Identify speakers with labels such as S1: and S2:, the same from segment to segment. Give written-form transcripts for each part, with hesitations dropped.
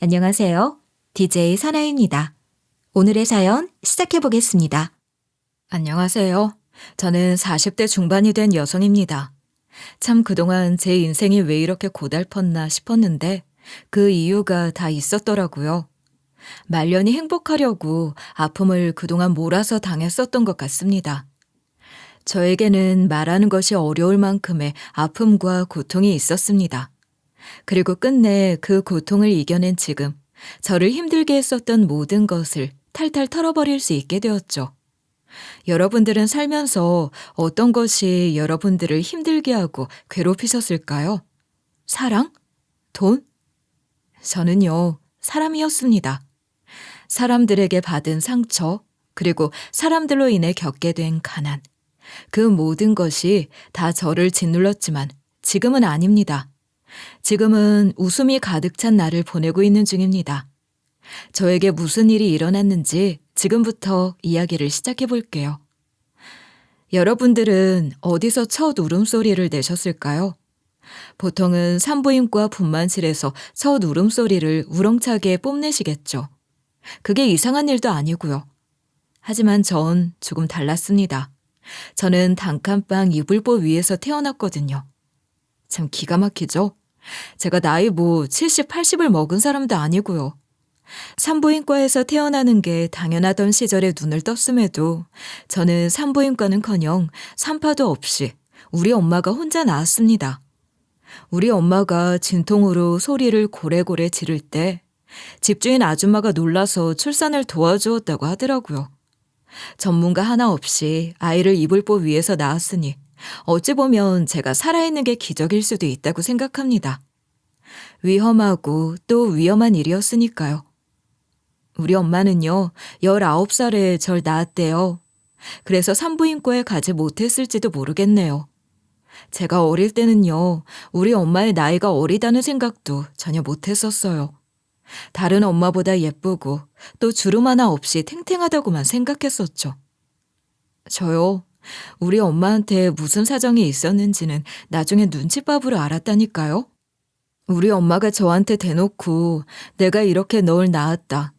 S1: 안녕하세요. DJ 사나입니다. 오늘의 사연 시작해 보겠습니다. 안녕하세요. 저는 40대 중반이 된 여성입니다. 참 그동안 제 인생이 왜 이렇게 고달팠나 싶었는데 그 이유가 다 있었더라고요. 말년이 행복하려고 아픔을 그동안 몰아서 당했었던 것 같습니다. 저에게는 말하는 것이 어려울 만큼의 아픔과 고통이 있었습니다. 그리고 끝내 그 고통을 이겨낸 지금 저를 힘들게 했었던 모든 것을 탈탈 털어버릴 수 있게 되었죠. 여러분들은 살면서 어떤 것이 여러분들을 힘들게 하고 괴롭히셨을까요? 사랑? 돈? 저는요, 사람이었습니다. 사람들에게 받은 상처, 그리고 사람들로 인해 겪게 된 가난. 그 모든 것이 다 저를 짓눌렀지만 지금은 아닙니다. 지금은 웃음이 가득 찬 날을 보내고 있는 중입니다. 저에게 무슨 일이 일어났는지 지금부터 이야기를 시작해 볼게요. 여러분들은 어디서 첫 울음소리를 내셨을까요? 보통은 산부인과 분만실에서 첫 울음소리를 우렁차게 뽐내시겠죠. 그게 이상한 일도 아니고요. 하지만 전 조금 달랐습니다. 저는 단칸방 이불보 위에서 태어났거든요. 참 기가 막히죠? 제가 나이 70, 80을 먹은 사람도 아니고요. 산부인과에서 태어나는 게 당연하던 시절에 눈을 떴음에도 저는 산부인과는커녕 산파도 없이 우리 엄마가 혼자 낳았습니다. 우리 엄마가 진통으로 소리를 고래고래 지를 때 집주인 아줌마가 놀라서 출산을 도와주었다고 하더라고요. 전문가 하나 없이 아이를 이불보 위에서 낳았으니 어찌 보면 제가 살아있는 게 기적일 수도 있다고 생각합니다. 위험하고 또 위험한 일이었으니까요. 우리 엄마는요, 19살에 절 낳았대요. 그래서 산부인과에 가지 못했을지도 모르겠네요. 제가 어릴 때는요, 우리 엄마의 나이가 어리다는 생각도 전혀 못했었어요. 다른 엄마보다 예쁘고 또 주름 하나 없이 탱탱하다고만 생각했었죠. 저요, 우리 엄마한테 무슨 사정이 있었는지는 나중에 눈칫밥으로 알았다니까요. 우리 엄마가 저한테 대놓고 내가 이렇게 널 낳았다,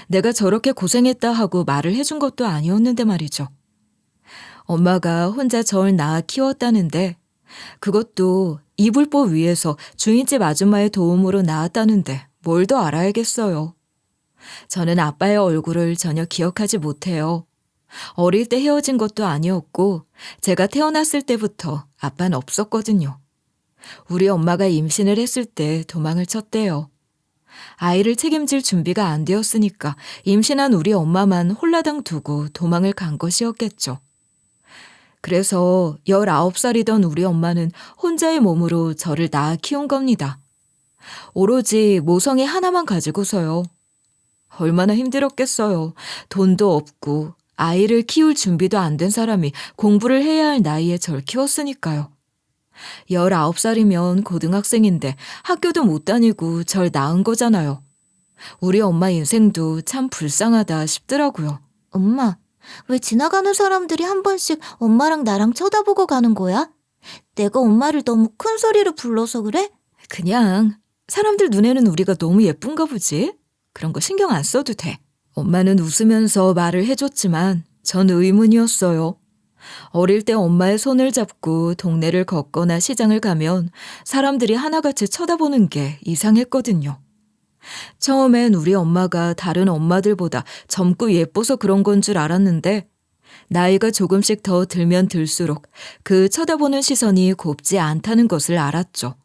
S1: 내가 저렇게 고생했다 하고 말을 해준 것도 아니었는데 말이죠. 엄마가 혼자 절 낳아 키웠다는데 그것도 이불보 위에서 주인집 아줌마의 도움으로 낳았다는데 뭘 더 알아야겠어요. 저는 아빠의 얼굴을 전혀 기억하지 못해요. 어릴 때 헤어진 것도 아니었고 제가 태어났을 때부터 아빠는 없었거든요. 우리 엄마가 임신을 했을 때 도망을 쳤대요. 아이를 책임질 준비가 안 되었으니까 임신한 우리 엄마만 홀라당 두고 도망을 간 것이었겠죠. 그래서 19살이던 우리 엄마는 혼자의 몸으로 저를 낳아 키운 겁니다. 오로지 모성애 하나만 가지고서요. 얼마나 힘들었겠어요. 돈도 없고 아이를 키울 준비도 안 된 사람이 공부를 해야 할 나이에 절 키웠으니까요. 19살이면 고등학생인데 학교도 못 다니고 절 낳은 거잖아요. 우리 엄마 인생도 참 불쌍하다 싶더라고요.
S2: 엄마, 왜 지나가는 사람들이 한 번씩 엄마랑 나랑 쳐다보고 가는 거야? 내가 엄마를 너무 큰 소리로 불러서 그래?
S1: 그냥 사람들 눈에는 우리가 너무 예쁜가 보지? 그런 거 신경 안 써도 돼. 엄마는 웃으면서 말을 해줬지만 전 의문이었어요. 어릴 때 엄마의 손을 잡고 동네를 걷거나 시장을 가면 사람들이 하나같이 쳐다보는 게 이상했거든요. 처음엔 우리 엄마가 다른 엄마들보다 젊고 예뻐서 그런 건 줄 알았는데 나이가 조금씩 더 들면 들수록 그 쳐다보는 시선이 곱지 않다는 것을 알았죠.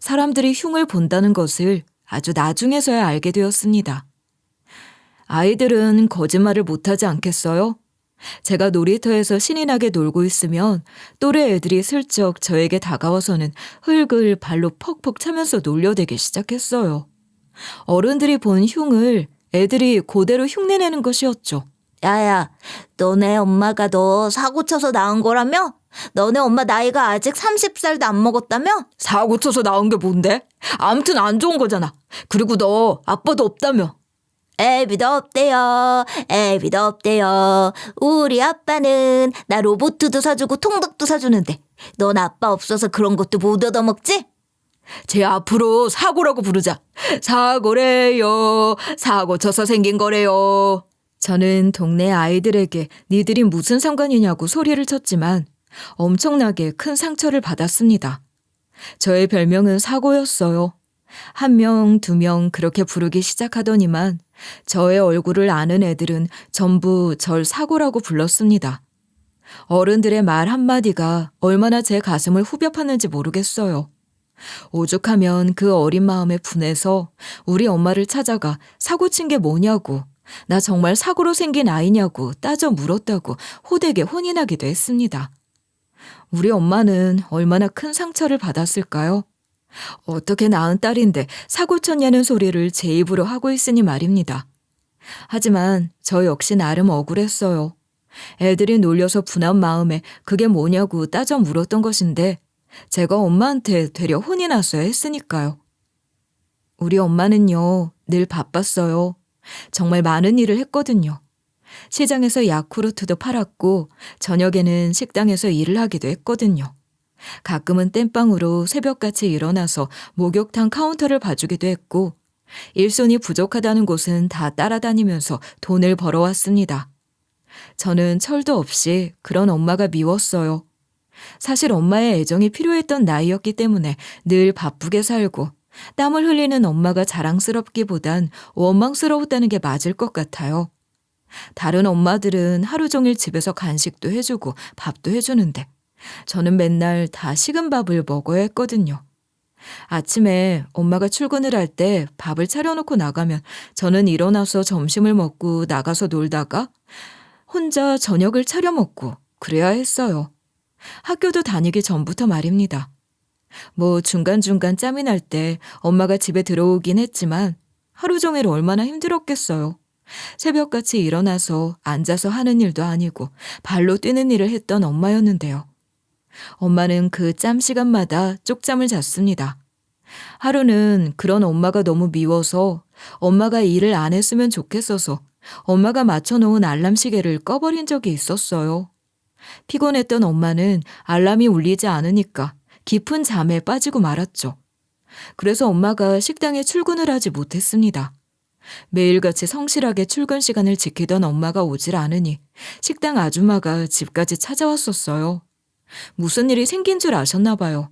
S1: 사람들이 흉을 본다는 것을 아주 나중에서야 알게 되었습니다. 아이들은 거짓말을 못하지 않겠어요? 제가 놀이터에서 신이 나게 놀고 있으면 또래 애들이 슬쩍 저에게 다가와서는 흙을 발로 퍽퍽 차면서 놀려대기 시작했어요. 어른들이 본 흉을 애들이 그대로 흉내내는 것이었죠.
S2: 야야, 너네 엄마가 너 사고 쳐서 낳은 거라며? 너네 엄마 나이가 아직 30살도 안 먹었다며?
S1: 사고 쳐서 나온 게 뭔데? 아무튼 안 좋은 거잖아. 그리고 너 아빠도 없다며.
S2: 애비도 없대요. 애비도 없대요. 우리 아빠는 나 로봇도 사주고 통닭도 사주는데 넌 아빠 없어서 그런 것도 못 얻어먹지?
S1: 제 앞으로 사고라고 부르자. 사고래요. 사고 쳐서 생긴 거래요. 저는 동네 아이들에게 니들이 무슨 상관이냐고 소리를 쳤지만 엄청나게 큰 상처를 받았습니다. 저의 별명은 사고였어요. 1명, 2명 그렇게 부르기 시작하더니만 저의 얼굴을 아는 애들은 전부 절 사고라고 불렀습니다. 어른들의 말 한마디가 얼마나 제 가슴을 후벼 팠는지 모르겠어요. 오죽하면 그 어린 마음에 분해서 우리 엄마를 찾아가 사고 친 게 뭐냐고, 나 정말 사고로 생긴 아이냐고 따져 물었다고 호되게 혼이 나기도 했습니다. 우리 엄마는 얼마나 큰 상처를 받았을까요? 어떻게 낳은 딸인데 사고 쳤냐는 소리를 제 입으로 하고 있으니 말입니다. 하지만 저 역시 나름 억울했어요. 애들이 놀려서 분한 마음에 그게 뭐냐고 따져 물었던 것인데 제가 엄마한테 되려 혼이 났어야 했으니까요. 우리 엄마는요, 늘 바빴어요. 정말 많은 일을 했거든요. 시장에서 야쿠르트도 팔았고 저녁에는 식당에서 일을 하기도 했거든요. 가끔은 땜빵으로 새벽같이 일어나서 목욕탕 카운터를 봐주기도 했고 일손이 부족하다는 곳은 다 따라다니면서 돈을 벌어왔습니다. 저는 철도 없이 그런 엄마가 미웠어요. 사실 엄마의 애정이 필요했던 나이였기 때문에 늘 바쁘게 살고 땀을 흘리는 엄마가 자랑스럽기보단 원망스러웠다는 게 맞을 것 같아요. 다른 엄마들은 하루 종일 집에서 간식도 해주고 밥도 해주는데 저는 맨날 다 식은 밥을 먹어야 했거든요. 아침에 엄마가 출근을 할 때 밥을 차려놓고 나가면 저는 일어나서 점심을 먹고 나가서 놀다가 혼자 저녁을 차려 먹고 그래야 했어요. 학교도 다니기 전부터 말입니다. 뭐 중간중간 짬이 날 때 엄마가 집에 들어오긴 했지만 하루 종일 얼마나 힘들었겠어요. 새벽같이 일어나서 앉아서 하는 일도 아니고 발로 뛰는 일을 했던 엄마였는데요. 엄마는 그 짬 시간마다 쪽잠을 잤습니다. 하루는 그런 엄마가 너무 미워서 엄마가 일을 안 했으면 좋겠어서 엄마가 맞춰놓은 알람 시계를 꺼버린 적이 있었어요. 피곤했던 엄마는 알람이 울리지 않으니까 깊은 잠에 빠지고 말았죠. 그래서 엄마가 식당에 출근을 하지 못했습니다. 매일같이 성실하게 출근 시간을 지키던 엄마가 오질 않으니 식당 아줌마가 집까지 찾아왔었어요. 무슨 일이 생긴 줄 아셨나 봐요.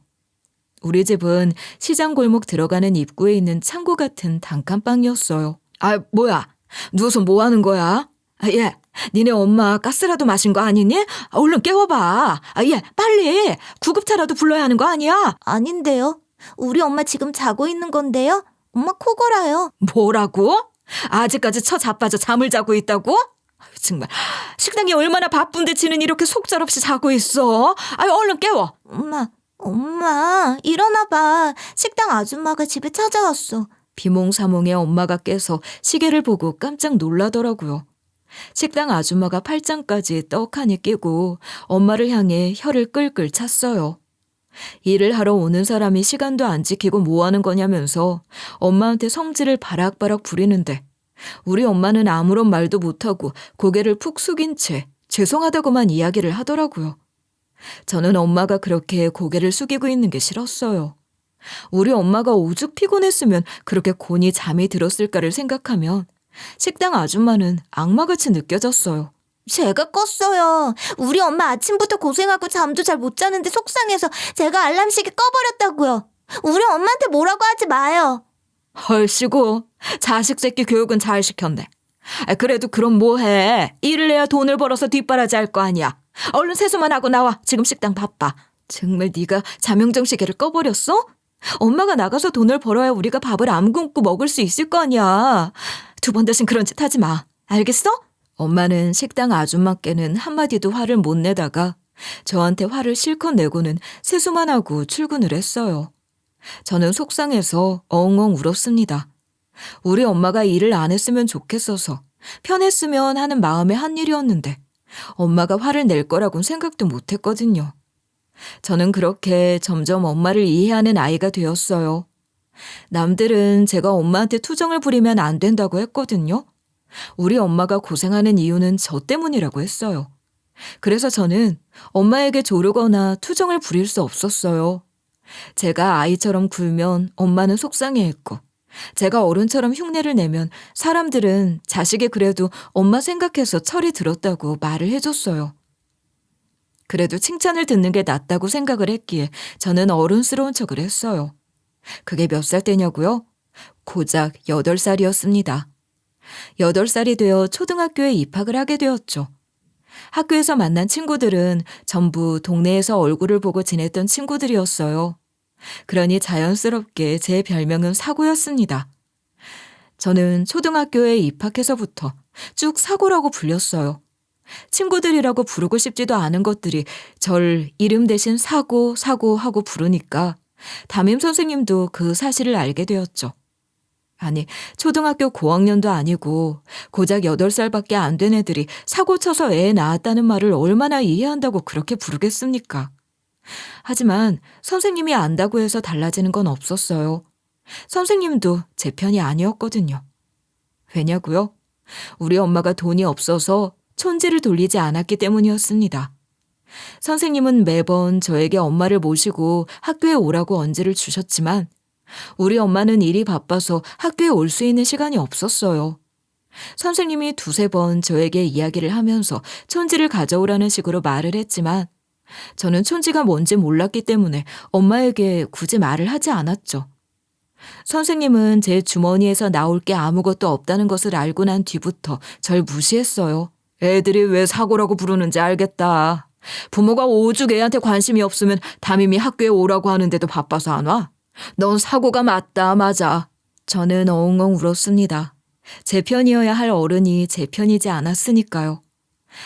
S1: 우리 집은 시장 골목 들어가는 입구에 있는 창고 같은 단칸방이었어요. 아, 뭐야? 누워서 뭐 하는 거야? 예, 니네 엄마 가스라도 마신 거 아니니? 얼른 깨워봐. 예, 빨리. 구급차라도 불러야 하는 거 아니야?
S2: 아닌데요. 우리 엄마 지금 자고 있는 건데요. 엄마 코 골아요.
S1: 뭐라고? 아직까지 처자빠져 잠을 자고 있다고? 정말 식당이 얼마나 바쁜데 지는 이렇게 속절없이 자고 있어. 얼른 깨워.
S2: 엄마, 일어나봐. 식당 아줌마가 집에 찾아왔어.
S1: 비몽사몽의 엄마가 깨서 시계를 보고 깜짝 놀라더라고요. 식당 아줌마가 팔짱까지 떡하니 끼고 엄마를 향해 혀를 끌끌 찼어요. 일을 하러 오는 사람이 시간도 안 지키고 뭐 하는 거냐면서 엄마한테 성질을 바락바락 부리는데 우리 엄마는 아무런 말도 못하고 고개를 푹 숙인 채 죄송하다고만 이야기를 하더라고요. 저는 엄마가 그렇게 고개를 숙이고 있는 게 싫었어요. 우리 엄마가 오죽 피곤했으면 그렇게 곤히 잠이 들었을까를 생각하면 식당 아줌마는 악마같이 느껴졌어요.
S2: 제가 껐어요. 우리 엄마 아침부터 고생하고 잠도 잘 못 자는데 속상해서 제가 알람 시계 꺼버렸다고요. 우리 엄마한테 뭐라고 하지 마요.
S1: 헐씨고 자식 새끼 교육은 잘 시켰네. 그래도 그럼 뭐해. 일을 해야 돈을 벌어서 뒷바라지 할 거 아니야. 얼른 세수만 하고 나와. 지금 식당 바빠. 정말 네가 자명정 시계를 꺼버렸어? 엄마가 나가서 돈을 벌어야 우리가 밥을 안 굶고 먹을 수 있을 거 아니야. 2번 다신 그런 짓 하지 마. 알겠어? 엄마는 식당 아줌마께는 한마디도 화를 못 내다가 저한테 화를 실컷 내고는 세수만 하고 출근을 했어요. 저는 속상해서 엉엉 울었습니다. 우리 엄마가 일을 안 했으면 좋겠어서 편했으면 하는 마음에 한 일이었는데 엄마가 화를 낼 거라고는 생각도 못 했거든요. 저는 그렇게 점점 엄마를 이해하는 아이가 되었어요. 남들은 제가 엄마한테 투정을 부리면 안 된다고 했거든요. 우리 엄마가 고생하는 이유는 저 때문이라고 했어요. 그래서 저는 엄마에게 조르거나 투정을 부릴 수 없었어요. 제가 아이처럼 굴면 엄마는 속상해했고, 제가 어른처럼 흉내를 내면 사람들은 자식이 그래도 엄마 생각해서 철이 들었다고 말을 해줬어요. 그래도 칭찬을 듣는 게 낫다고 생각을 했기에 저는 어른스러운 척을 했어요. 그게 몇 살 때냐고요? 고작 8살이었습니다. 8살이 되어 초등학교에 입학을 하게 되었죠. 학교에서 만난 친구들은 전부 동네에서 얼굴을 보고 지냈던 친구들이었어요. 그러니 자연스럽게 제 별명은 사고였습니다. 저는 초등학교에 입학해서부터 쭉 사고라고 불렸어요. 친구들이라고 부르고 싶지도 않은 것들이 절 이름 대신 사고, 사고 하고 부르니까 담임 선생님도 그 사실을 알게 되었죠. 아니, 초등학교 고학년도 아니고 고작 8살밖에 안 된 애들이 사고 쳐서 애 낳았다는 말을 얼마나 이해한다고 그렇게 부르겠습니까? 하지만 선생님이 안다고 해서 달라지는 건 없었어요. 선생님도 제 편이 아니었거든요. 왜냐고요? 우리 엄마가 돈이 없어서 촌지를 돌리지 않았기 때문이었습니다. 선생님은 매번 저에게 엄마를 모시고 학교에 오라고 언지를 주셨지만 우리 엄마는 일이 바빠서 학교에 올 수 있는 시간이 없었어요. 선생님이 2-3번 저에게 이야기를 하면서 촌지를 가져오라는 식으로 말을 했지만 저는 촌지가 뭔지 몰랐기 때문에 엄마에게 굳이 말을 하지 않았죠. 선생님은 제 주머니에서 나올 게 아무것도 없다는 것을 알고 난 뒤부터 절 무시했어요. 애들이 왜 사고라고 부르는지 알겠다. 부모가 오죽 애한테 관심이 없으면 담임이 학교에 오라고 하는데도 바빠서 안 와? 넌 사고가 맞다, 맞아. 저는 엉엉 울었습니다. 제 편이어야 할 어른이 제 편이지 않았으니까요.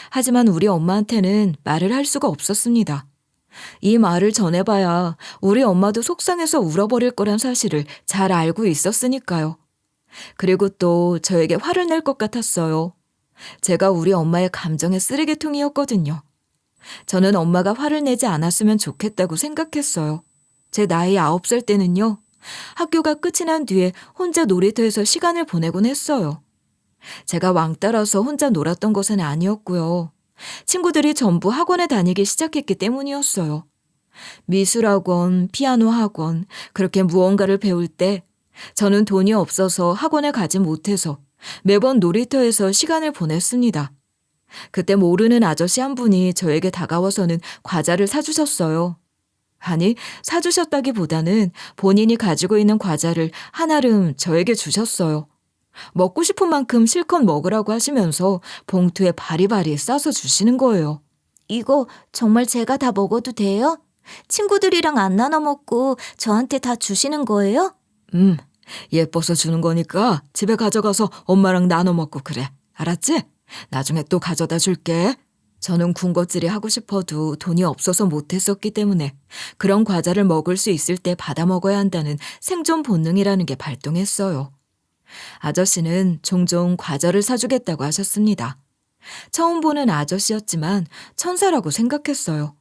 S1: 하지만 우리 엄마한테는 말을 할 수가 없었습니다. 이 말을 전해봐야 우리 엄마도 속상해서 울어버릴 거란 사실을 잘 알고 있었으니까요. 그리고 또 저에게 화를 낼 것 같았어요. 제가 우리 엄마의 감정의 쓰레기통이었거든요. 저는 엄마가 화를 내지 않았으면 좋겠다고 생각했어요. 제 나이 9살 때는요. 학교가 끝이 난 뒤에 혼자 놀이터에서 시간을 보내곤 했어요. 제가 왕따라서 혼자 놀았던 것은 아니었고요. 친구들이 전부 학원에 다니기 시작했기 때문이었어요. 미술학원, 피아노 학원, 그렇게 무언가를 배울 때 저는 돈이 없어서 학원에 가지 못해서 매번 놀이터에서 시간을 보냈습니다. 그때 모르는 아저씨 한 분이 저에게 다가와서는 과자를 사주셨어요. 아니, 사주셨다기보다는 본인이 가지고 있는 과자를 한아름 저에게 주셨어요. 먹고 싶은 만큼 실컷 먹으라고 하시면서 봉투에 바리바리 싸서 주시는 거예요.
S2: 이거 정말 제가 다 먹어도 돼요? 친구들이랑 안 나눠 먹고 저한테 다 주시는 거예요?
S1: 예뻐서 주는 거니까 집에 가져가서 엄마랑 나눠 먹고 그래. 알았지? 나중에 또 가져다 줄게. 저는 군것질이 하고 싶어도 돈이 없어서 못했었기 때문에 그런 과자를 먹을 수 있을 때 받아 먹어야 한다는 생존 본능이라는 게 발동했어요. 아저씨는 종종 과자를 사주겠다고 하셨습니다. 처음 보는 아저씨였지만 천사라고 생각했어요.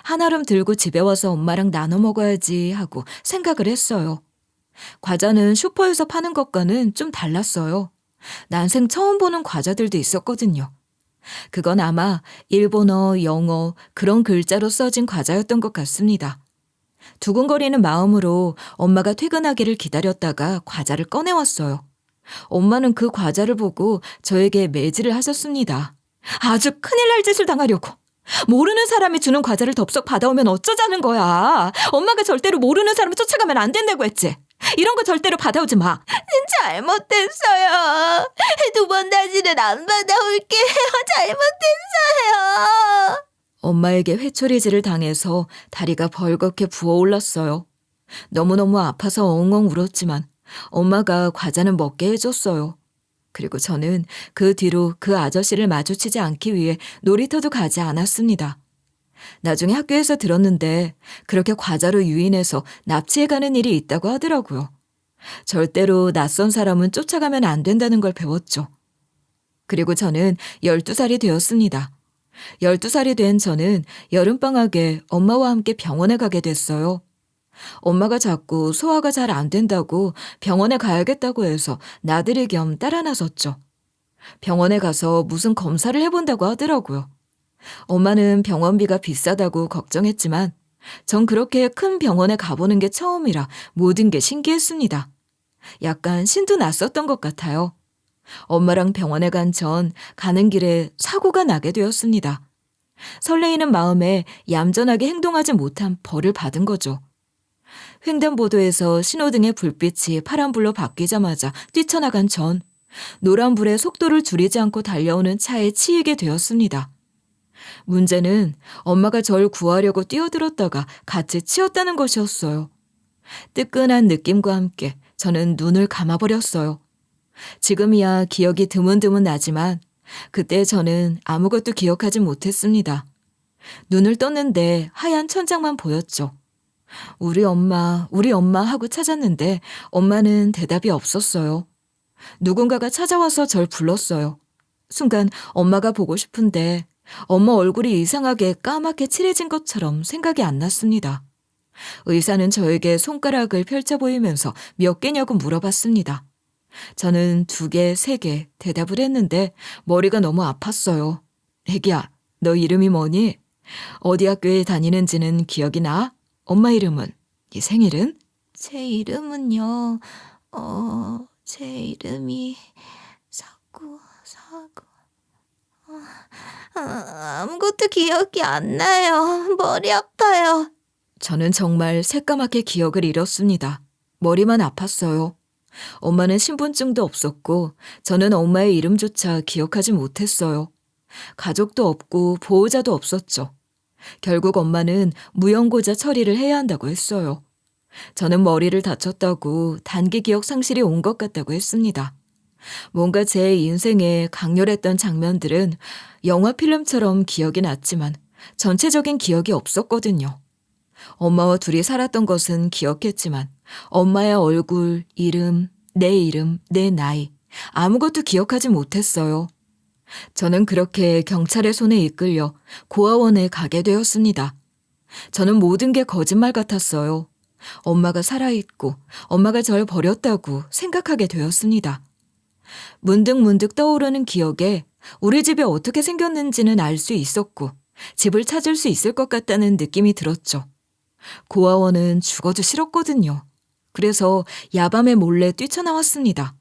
S1: 한아름 들고 집에 와서 엄마랑 나눠 먹어야지 하고 생각을 했어요. 과자는 슈퍼에서 파는 것과는 좀 달랐어요. 난생 처음 보는 과자들도 있었거든요. 그건 아마 일본어, 영어 그런 글자로 써진 과자였던 것 같습니다. 두근거리는 마음으로 엄마가 퇴근하기를 기다렸다가 과자를 꺼내왔어요. 엄마는 그 과자를 보고 저에게 매질을 하셨습니다. 아주 큰일 날 짓을 당하려고. 모르는 사람이 주는 과자를 덥석 받아오면 어쩌자는 거야. 엄마가 절대로 모르는 사람을 쫓아가면 안 된다고 했지. 이런 거 절대로 받아오지 마.
S2: 잘못했어요. 2번 다시는 안 받아올게요. 잘못했어요.
S1: 엄마에게 회초리질을 당해서 다리가 벌겋게 부어올랐어요. 너무너무 아파서 엉엉 울었지만 엄마가 과자는 먹게 해줬어요. 그리고 저는 그 뒤로 그 아저씨를 마주치지 않기 위해 놀이터도 가지 않았습니다. 나중에 학교에서 들었는데 그렇게 과자로 유인해서 납치해가는 일이 있다고 하더라고요. 절대로 낯선 사람은 쫓아가면 안 된다는 걸 배웠죠. 그리고 저는 12살이 되었습니다. 12살이 된 저는 여름방학에 엄마와 함께 병원에 가게 됐어요. 엄마가 자꾸 소화가 잘 안 된다고 병원에 가야겠다고 해서 나들이 겸 따라 나섰죠. 병원에 가서 무슨 검사를 해본다고 하더라고요. 엄마는 병원비가 비싸다고 걱정했지만 전 그렇게 큰 병원에 가보는 게 처음이라 모든 게 신기했습니다. 약간 신도 났었던 것 같아요. 엄마랑 병원에 간 전 가는 길에 사고가 나게 되었습니다. 설레이는 마음에 얌전하게 행동하지 못한 벌을 받은 거죠. 횡단보도에서 신호등의 불빛이 파란불로 바뀌자마자 뛰쳐나간 전 노란불에 속도를 줄이지 않고 달려오는 차에 치이게 되었습니다. 문제는 엄마가 절 구하려고 뛰어들었다가 같이 치였다는 것이었어요. 뜨끈한 느낌과 함께 저는 눈을 감아버렸어요. 지금이야 기억이 드문드문 나지만 그때 저는 아무것도 기억하지 못했습니다. 눈을 떴는데 하얀 천장만 보였죠. 우리 엄마 하고 찾았는데 엄마는 대답이 없었어요. 누군가가 찾아와서 절 불렀어요. 순간 엄마가 보고 싶은데 엄마 얼굴이 이상하게 까맣게 칠해진 것처럼 생각이 안 났습니다. 의사는 저에게 손가락을 펼쳐 보이면서 몇 개냐고 물어봤습니다. 저는 2개, 3개 대답을 했는데 머리가 너무 아팠어요. 애기야, 너 이름이 뭐니? 어디 학교에 다니는지는 기억이 나? 엄마 이름은? 네 생일은?
S2: 제 이름은요, 제 이름이 사고. 아무것도 기억이 안 나요. 머리 아파요.
S1: 저는 정말 새까맣게 기억을 잃었습니다. 머리만 아팠어요. 엄마는 신분증도 없었고 저는 엄마의 이름조차 기억하지 못했어요. 가족도 없고 보호자도 없었죠. 결국 엄마는 무연고자 처리를 해야 한다고 했어요. 저는 머리를 다쳤다고 단기 기억 상실이 온 것 같다고 했습니다. 뭔가 제 인생에 강렬했던 장면들은 영화 필름처럼 기억이 났지만 전체적인 기억이 없었거든요. 엄마와 둘이 살았던 것은 기억했지만 엄마의 얼굴, 이름, 내 나이 아무것도 기억하지 못했어요. 저는 그렇게 경찰의 손에 이끌려 고아원에 가게 되었습니다. 저는 모든 게 거짓말 같았어요. 엄마가 살아있고 엄마가 절 버렸다고 생각하게 되었습니다. 문득문득 떠오르는 기억에 우리 집이 어떻게 생겼는지는 알 수 있었고 집을 찾을 수 있을 것 같다는 느낌이 들었죠. 고아원은 죽어도 싫었거든요. 그래서 야밤에 몰래 뛰쳐나왔습니다.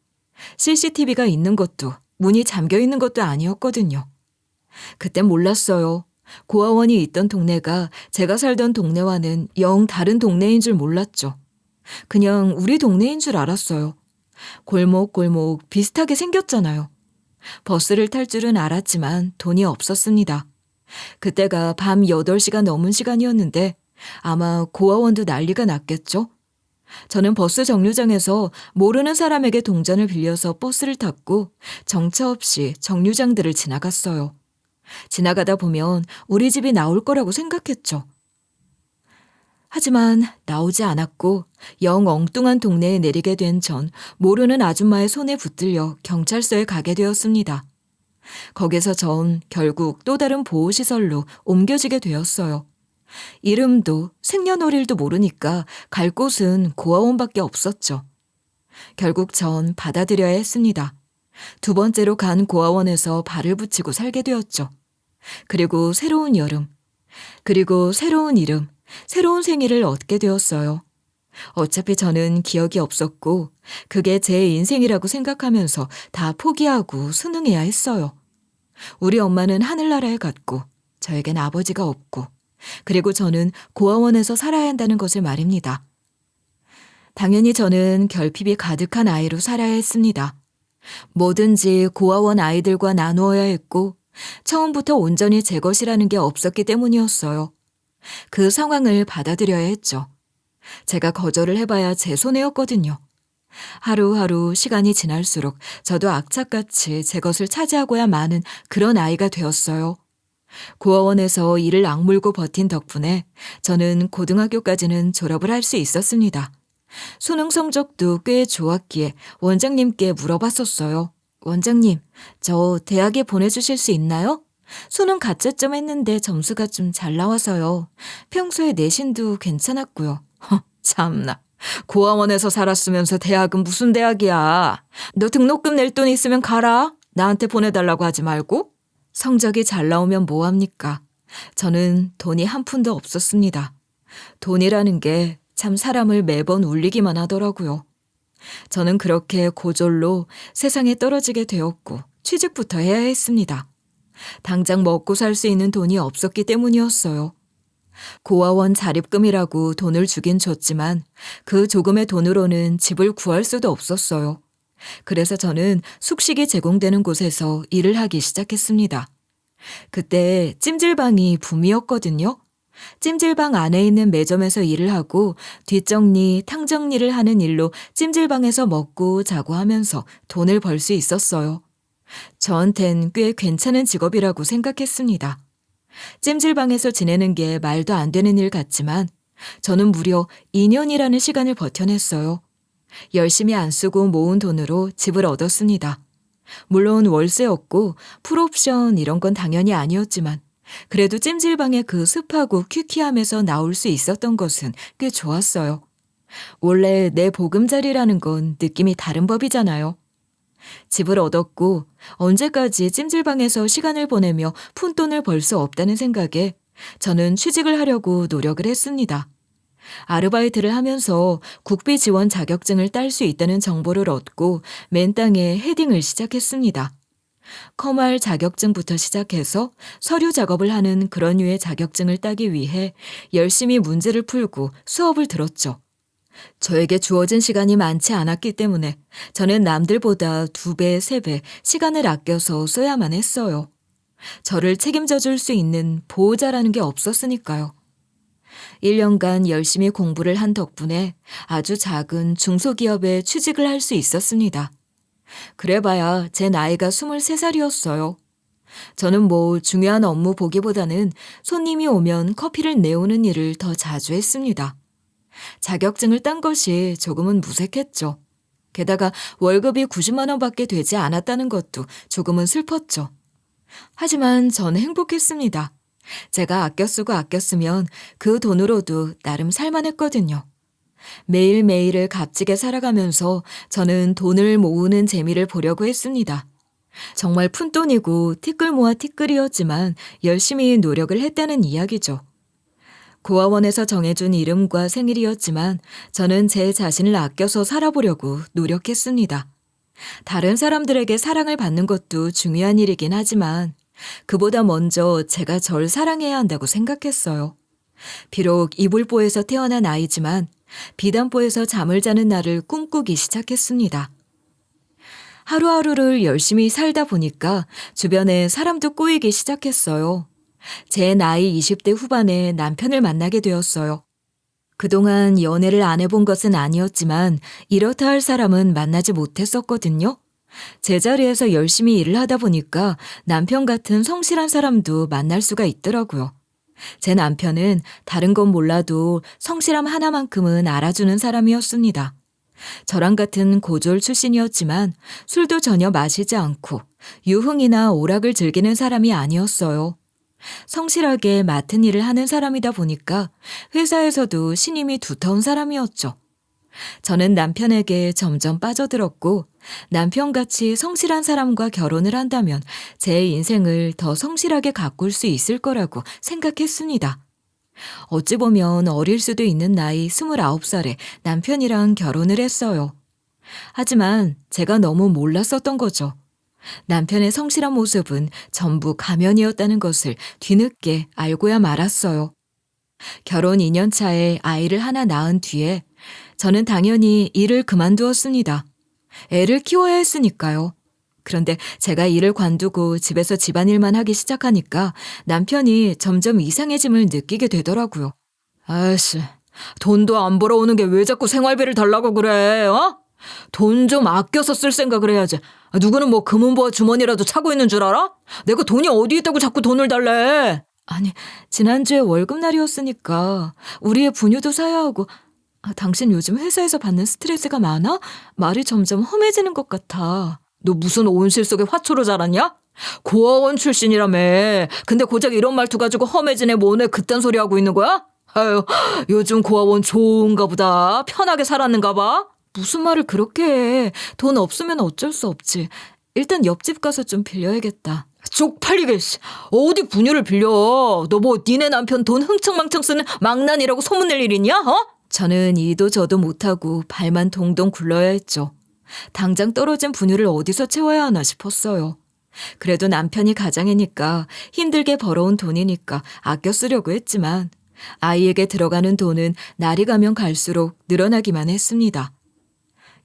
S1: CCTV가 있는 것도 문이 잠겨 있는 것도 아니었거든요. 그땐 몰랐어요. 고아원이 있던 동네가 제가 살던 동네와는 영 다른 동네인 줄 몰랐죠. 그냥 우리 동네인 줄 알았어요. 골목골목 비슷하게 생겼잖아요. 버스를 탈 줄은 알았지만 돈이 없었습니다. 그때가 밤 8시가 넘은 시간이었는데 아마 고아원도 난리가 났겠죠? 저는 버스 정류장에서 모르는 사람에게 동전을 빌려서 버스를 탔고 정처 없이 정류장들을 지나갔어요. 지나가다 보면 우리 집이 나올 거라고 생각했죠. 하지만 나오지 않았고 영 엉뚱한 동네에 내리게 된 전 모르는 아줌마의 손에 붙들려 경찰서에 가게 되었습니다. 거기서 전 결국 또 다른 보호시설로 옮겨지게 되었어요. 이름도 생년월일도 모르니까 갈 곳은 고아원밖에 없었죠. 결국 전 받아들여야 했습니다. 2번째로 간 고아원에서 발을 붙이고 살게 되었죠. 그리고 새로운 여름, 그리고 새로운 이름, 새로운 생일을 얻게 되었어요. 어차피 저는 기억이 없었고 그게 제 인생이라고 생각하면서 다 포기하고 순응해야 했어요. 우리 엄마는 하늘나라에 갔고 저에겐 아버지가 없고 그리고 저는 고아원에서 살아야 한다는 것을 말입니다. 당연히 저는 결핍이 가득한 아이로 살아야 했습니다. 뭐든지 고아원 아이들과 나누어야 했고 처음부터 온전히 제 것이라는 게 없었기 때문이었어요. 그 상황을 받아들여야 했죠. 제가 거절을 해봐야 제 손해였거든요. 하루하루 시간이 지날수록 저도 악착같이 제 것을 차지하고야 마는 그런 아이가 되었어요. 고아원에서 이를 악물고 버틴 덕분에 저는 고등학교까지는 졸업을 할 수 있었습니다. 수능 성적도 꽤 좋았기에 원장님께 물어봤었어요. 원장님, 저 대학에 보내주실 수 있나요? 수능 가채점 했는데 점수가 좀 잘 나와서요. 평소에 내신도 괜찮았고요. 참나. 고아원에서 살았으면서 대학은 무슨 대학이야. 너 등록금 낼 돈 있으면 가라. 나한테 보내달라고 하지 말고. 성적이 잘 나오면 뭐합니까? 저는 돈이 한 푼도 없었습니다. 돈이라는 게 참 사람을 매번 울리기만 하더라고요. 저는 그렇게 고졸로 세상에 떨어지게 되었고 취직부터 해야 했습니다. 당장 먹고 살 수 있는 돈이 없었기 때문이었어요. 고아원 자립금이라고 돈을 주긴 줬지만 그 조금의 돈으로는 집을 구할 수도 없었어요. 그래서 저는 숙식이 제공되는 곳에서 일을 하기 시작했습니다. 그때 찜질방이 붐이었거든요. 찜질방 안에 있는 매점에서 일을 하고 뒷정리, 탕정리를 하는 일로 찜질방에서 먹고 자고 하면서 돈을 벌 수 있었어요. 저한텐 꽤 괜찮은 직업이라고 생각했습니다. 찜질방에서 지내는 게 말도 안 되는 일 같지만 저는 무려 2년이라는 시간을 버텨냈어요. 열심히 안 쓰고 모은 돈으로 집을 얻었습니다. 물론 월세였고 풀옵션 이런 건 당연히 아니었지만 그래도 찜질방의 그 습하고 퀴퀴함에서 나올 수 있었던 것은 꽤 좋았어요. 원래 내 보금자리라는 건 느낌이 다른 법이잖아요. 집을 얻었고 언제까지 찜질방에서 시간을 보내며 푼돈을 벌 수 없다는 생각에 저는 취직을 하려고 노력을 했습니다. 아르바이트를 하면서 국비 지원 자격증을 딸 수 있다는 정보를 얻고 맨땅에 헤딩을 시작했습니다. 컴활 자격증부터 시작해서 서류 작업을 하는 그런 류의 자격증을 따기 위해 열심히 문제를 풀고 수업을 들었죠. 저에게 주어진 시간이 많지 않았기 때문에 저는 남들보다 2배, 3배 시간을 아껴서 써야만 했어요. 저를 책임져 줄 수 있는 보호자라는 게 없었으니까요. 1년간 열심히 공부를 한 덕분에 아주 작은 중소기업에 취직을 할 수 있었습니다. 그래봐야 제 나이가 23살이었어요. 저는 뭐 중요한 업무 보기보다는 손님이 오면 커피를 내오는 일을 더 자주 했습니다. 자격증을 딴 것이 조금은 무색했죠. 게다가 월급이 90만 원밖에 되지 않았다는 것도 조금은 슬펐죠. 하지만 저는 행복했습니다. 제가 아껴 쓰고 아껴 쓰면 그 돈으로도 나름 살만했거든요. 매일매일을 값지게 살아가면서 저는 돈을 모으는 재미를 보려고 했습니다. 정말 푼돈이고 티끌 모아 티끌이었지만 열심히 노력을 했다는 이야기죠. 고아원에서 정해준 이름과 생일이었지만 저는 제 자신을 아껴서 살아보려고 노력했습니다. 다른 사람들에게 사랑을 받는 것도 중요한 일이긴 하지만 그보다 먼저 제가 절 사랑해야 한다고 생각했어요. 비록 이불보에서 태어난 아이지만 비단보에서 잠을 자는 날을 꿈꾸기 시작했습니다. 하루하루를 열심히 살다 보니까 주변에 사람도 꼬이기 시작했어요. 제 나이 20대 후반에 남편을 만나게 되었어요. 그동안 연애를 안 해본 것은 아니었지만 이렇다 할 사람은 만나지 못했었거든요. 제자리에서 열심히 일을 하다 보니까 남편 같은 성실한 사람도 만날 수가 있더라고요. 제 남편은 다른 건 몰라도 성실함 하나만큼은 알아주는 사람이었습니다. 저랑 같은 고졸 출신이었지만 술도 전혀 마시지 않고 유흥이나 오락을 즐기는 사람이 아니었어요. 성실하게 맡은 일을 하는 사람이다 보니까 회사에서도 신임이 두터운 사람이었죠. 저는 남편에게 점점 빠져들었고 남편같이 성실한 사람과 결혼을 한다면 제 인생을 더 성실하게 가꿀 수 있을 거라고 생각했습니다. 어찌 보면 어릴 수도 있는 나이 29살에 남편이랑 결혼을 했어요. 하지만 제가 너무 몰랐었던 거죠. 남편의 성실한 모습은 전부 가면이었다는 것을 뒤늦게 알고야 말았어요. 결혼 2년 차에 아이를 하나 낳은 뒤에 저는 당연히 일을 그만두었습니다. 애를 키워야 했으니까요. 그런데 제가 일을 관두고 집에서 집안일만 하기 시작하니까 남편이 점점 이상해짐을 느끼게 되더라고요. 아이씨, 돈도 안 벌어오는 게 왜 자꾸 생활비를 달라고 그래, 어? 돈 좀 아껴서 쓸 생각을 해야지. 누구는 뭐 금은보화 주머니라도 차고 있는 줄 알아? 내가 돈이 어디 있다고 자꾸 돈을 달래. 아니, 지난주에 월급날이었으니까 우리의 분유도 사야 하고. 당신 요즘 회사에서 받는 스트레스가 많아? 말이 점점 험해지는 것 같아. 너 무슨 온실 속에 화초로 자랐냐? 고아원 출신이라며. 근데 고작 이런 말투 가지고 험해지네 뭐네 그딴 소리 하고 있는 거야? 아유, 요즘 고아원 좋은가 보다. 편하게 살았는가 봐. 무슨 말을 그렇게 해. 돈 없으면 어쩔 수 없지. 일단 옆집 가서 좀 빌려야겠다. 쪽팔리게, 어디 분유를 빌려. 너 뭐 니네 남편 돈 흥청망청 쓰는 망난이라고 소문낼 일이냐? 저는 이도 저도 못하고 발만 동동 굴러야 했죠. 당장 떨어진 분유를 어디서 채워야 하나 싶었어요. 그래도 남편이 가장이니까 힘들게 벌어온 돈이니까 아껴 쓰려고 했지만 아이에게 들어가는 돈은 날이 가면 갈수록 늘어나기만 했습니다.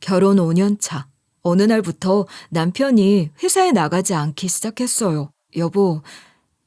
S1: 결혼 5년 차. 어느 날부터 남편이 회사에 나가지 않기 시작했어요. 여보,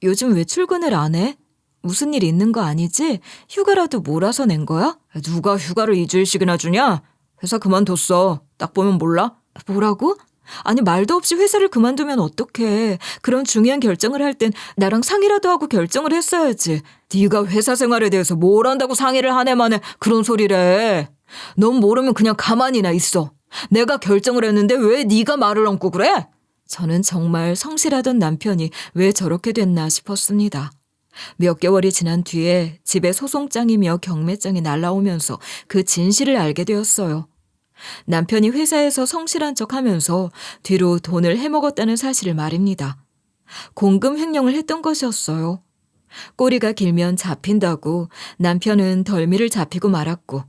S1: 요즘 왜 출근을 안 해? 무슨 일 있는 거 아니지? 휴가라도 몰아서 낸 거야? 누가 휴가를 2주일씩이나 주냐? 회사 그만뒀어. 딱 보면 몰라? 뭐라고? 아니 말도 없이 회사를 그만두면 어떡해. 그런 중요한 결정을 할 땐 나랑 상의라도 하고 결정을 했어야지. 네가 회사 생활에 대해서 뭘 안다고 상의를 한 해 만에 그런 소리를 해. 넌 모르면 그냥 가만히나 있어. 내가 결정을 했는데 왜 네가 말을 얹고 그래? 저는 정말 성실하던 남편이 왜 저렇게 됐나 싶었습니다. 몇 개월이 지난 뒤에 집에 소송장이며 경매장이 날라오면서 그 진실을 알게 되었어요. 남편이 회사에서 성실한 척하면서 뒤로 돈을 해먹었다는 사실을 말입니다. 공금 횡령을 했던 것이었어요. 꼬리가 길면 잡힌다고 남편은 덜미를 잡히고 말았고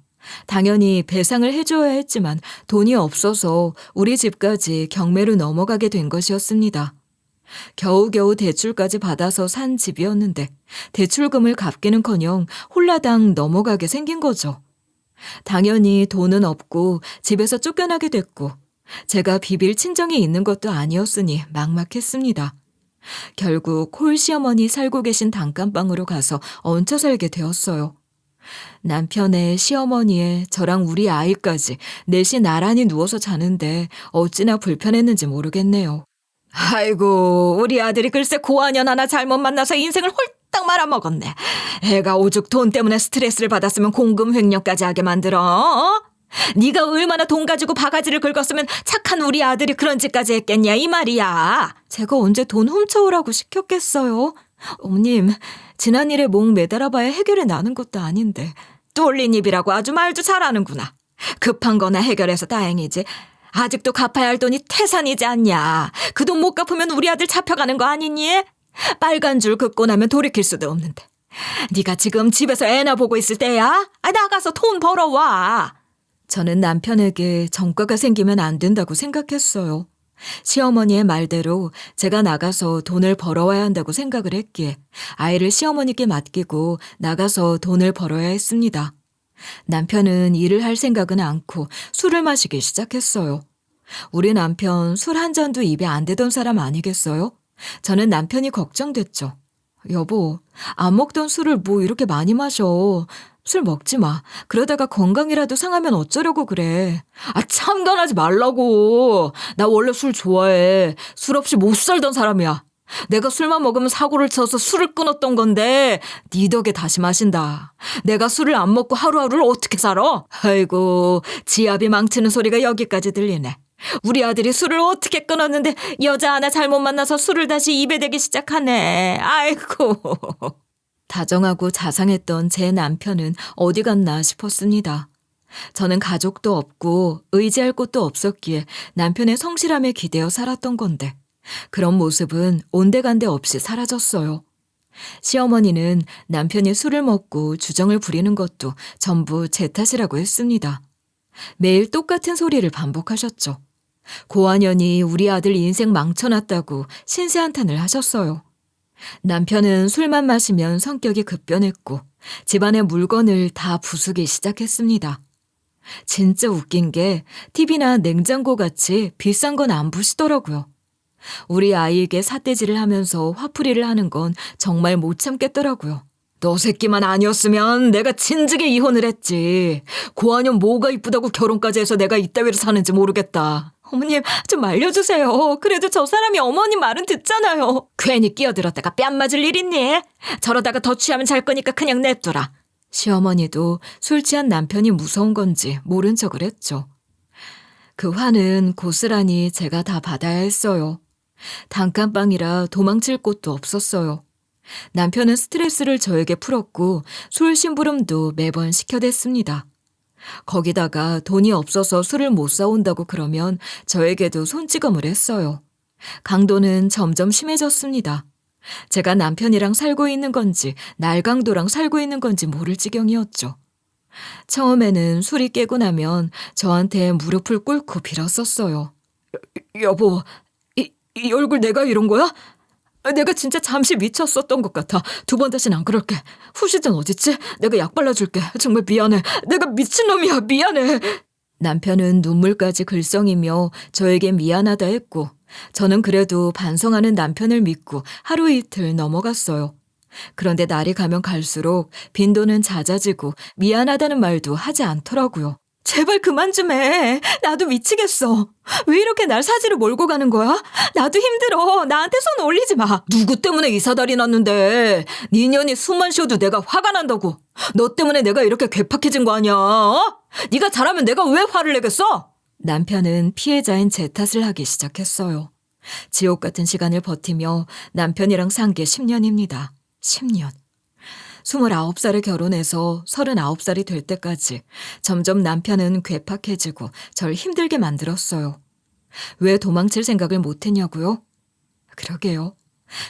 S1: 당연히 배상을 해줘야 했지만 돈이 없어서 우리 집까지 경매로 넘어가게 된 것이었습니다. 겨우겨우 대출까지 받아서 산 집이었는데 대출금을 갚기는커녕 홀라당 넘어가게 생긴 거죠. 당연히 돈은 없고 집에서 쫓겨나게 됐고 제가 비빌 친정이 있는 것도 아니었으니 막막했습니다. 결국 홀 시어머니 살고 계신 단칸방으로 가서 얹혀 살게 되었어요. 남편의 시어머니의 저랑 우리 아이까지 넷이 나란히 누워서 자는데 어찌나 불편했는지 모르겠네요. 아이고, 우리 아들이 글쎄 고아년 하나 잘못 만나서 인생을 홀딱 말아먹었네. 애가 오죽 돈 때문에 스트레스를 받았으면 공금 횡령까지 하게 만들어. 어? 네가 얼마나 돈 가지고 바가지를 긁었으면 착한 우리 아들이 그런 짓까지 했겠냐 이 말이야. 제가 언제 돈 훔쳐오라고 시켰겠어요? 어머님, 지난 일에 목 매달아봐야 해결이 나는 것도 아닌데. 뚫린 입이라고 아주 말도 잘하는구나. 급한 거나 해결해서 다행이지. 아직도 갚아야 할 돈이 태산이지 않냐. 그 돈 못 갚으면 우리 아들 잡혀가는 거 아니니? 빨간 줄 긋고 나면 돌이킬 수도 없는데. 네가 지금 집에서 애나 보고 있을 때야? 나가서 돈 벌어와. 저는 남편에게 전과가 생기면 안 된다고 생각했어요. 시어머니의 말대로 제가 나가서 돈을 벌어와야 한다고 생각을 했기에 아이를 시어머니께 맡기고 나가서 돈을 벌어야 했습니다. 남편은 일을 할 생각은 않고 술을 마시기 시작했어요. 우리 남편 술 한 잔도 입에 안 대던 사람 아니겠어요? 저는 남편이 걱정됐죠. 여보, 안 먹던 술을 뭐 이렇게 많이 마셔. 술 먹지 마. 그러다가 건강이라도 상하면 어쩌려고 그래. 참견하지 말라고. 나 원래 술 좋아해. 술 없이 못 살던 사람이야. 내가 술만 먹으면 사고를 쳐서 술을 끊었던 건데 네 덕에 다시 마신다. 내가 술을 안 먹고 하루하루를 어떻게 살아? 아이고, 지압이 망치는 소리가 여기까지 들리네. 우리 아들이 술을 어떻게 끊었는데 여자 하나 잘못 만나서 술을 다시 입에 대기 시작하네. 아이고. 다정하고 자상했던 제 남편은 어디 갔나 싶었습니다. 저는 가족도 없고 의지할 곳도 없었기에 남편의 성실함에 기대어 살았던 건데 그런 모습은 온데간데 없이 사라졌어요. 시어머니는 남편이 술을 먹고 주정을 부리는 것도 전부 제 탓이라고 했습니다. 매일 똑같은 소리를 반복하셨죠. 고아년이 우리 아들 인생 망쳐놨다고 신세한탄을 하셨어요. 남편은 술만 마시면 성격이 급변했고 집안의 물건을 다 부수기 시작했습니다. 진짜 웃긴 게 TV나 냉장고 같이 비싼 건 안 부시더라고요. 우리 아이에게 삿대질을 하면서 화풀이를 하는 건 정말 못 참겠더라고요. 너 새끼만 아니었으면 내가 진즉에 이혼을 했지. 고아년 뭐가 이쁘다고 결혼까지 해서 내가 이따위로 사는지 모르겠다. 어머님, 좀 알려주세요. 그래도 저 사람이 어머님 말은 듣잖아요. 괜히 끼어들었다가 뺨 맞을 일 있니? 저러다가 더 취하면 잘 거니까 그냥 냅둬라. 시어머니도 술 취한 남편이 무서운 건지 모른 척을 했죠. 그 화는 고스란히 제가 다 받아야 했어요. 단칸방이라 도망칠 곳도 없었어요. 남편은 스트레스를 저에게 풀었고 술 심부름도 매번 시켜댔습니다. 거기다가 돈이 없어서 술을 못 사온다고 그러면 저에게도 손찌검을 했어요. 강도는 점점 심해졌습니다. 제가 남편이랑 살고 있는 건지 날강도랑 살고 있는 건지 모를 지경이었죠. 처음에는 술이 깨고 나면 저한테 무릎을 꿇고 빌었었어요. 여보, 이 얼굴 내가 이런 거야? 내가 진짜 잠시 미쳤었던 것 같아. 2번 다신 안 그럴게. 후시전 어딨지? 내가 약 발라줄게. 정말 미안해. 내가 미친놈이야. 미안해. 남편은 눈물까지 글썽이며 저에게 미안하다 했고 저는 그래도 반성하는 남편을 믿고 하루 이틀 넘어갔어요. 그런데 날이 가면 갈수록 빈도는 잦아지고 미안하다는 말도 하지 않더라고요. 제발 그만 좀 해. 나도 미치겠어. 왜 이렇게 날 사지로 몰고 가는 거야? 나도 힘들어. 나한테 손 올리지 마. 누구 때문에 이 사달이 났는데. 네 년이 숨만 쉬어도 내가 화가 난다고. 너 때문에 내가 이렇게 괴팍해진 거 아니야. 어? 네가 잘하면 내가 왜 화를 내겠어? 남편은 피해자인 제 탓을 하기 시작했어요. 지옥 같은 시간을 버티며 남편이랑 산 게 10년입니다. 10년. 29살에 결혼해서 39살이 될 때까지 점점 남편은 괴팍해지고 절 힘들게 만들었어요. 왜 도망칠 생각을 못했냐고요? 그러게요.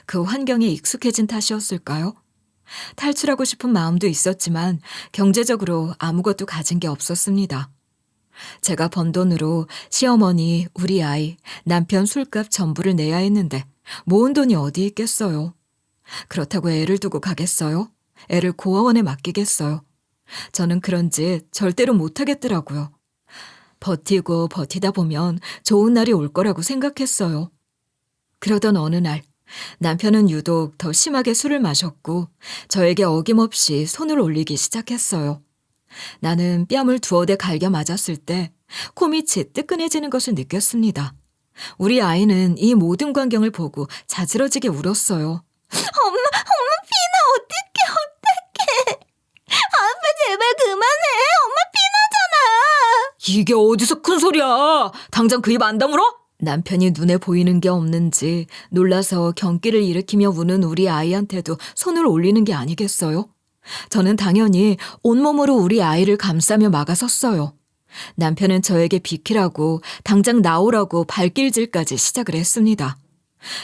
S1: 그 환경에 익숙해진 탓이었을까요? 탈출하고 싶은 마음도 있었지만 경제적으로 아무것도 가진 게 없었습니다. 제가 번 돈으로 시어머니, 우리 아이, 남편 술값 전부를 내야 했는데 모은 돈이 어디 있겠어요. 그렇다고 애를 두고 가겠어요? 애를 고아원에 맡기겠어요. 저는 그런 짓 절대로 못하겠더라고요. 버티고 버티다 보면 좋은 날이 올 거라고 생각했어요. 그러던 어느 날 남편은 유독 더 심하게 술을 마셨고 저에게 어김없이 손을 올리기 시작했어요. 나는 뺨을 두어 대 갈겨 맞았을 때 코밑이 뜨끈해지는 것을 느꼈습니다. 우리 아이는 이 모든 광경을 보고 자지러지게 울었어요.
S2: 엄마 피나. 어떡해. 아빠 제발 그만해. 엄마 피나잖아.
S1: 이게 어디서 큰 소리야. 당장 그 입 안 다물어? 남편이 눈에 보이는 게 없는지 놀라서 경기를 일으키며 우는 우리 아이한테도 손을 올리는 게 아니겠어요? 저는 당연히 온몸으로 우리 아이를 감싸며 막아섰어요. 남편은 저에게 비키라고 당장 나오라고 발길질까지 시작을 했습니다.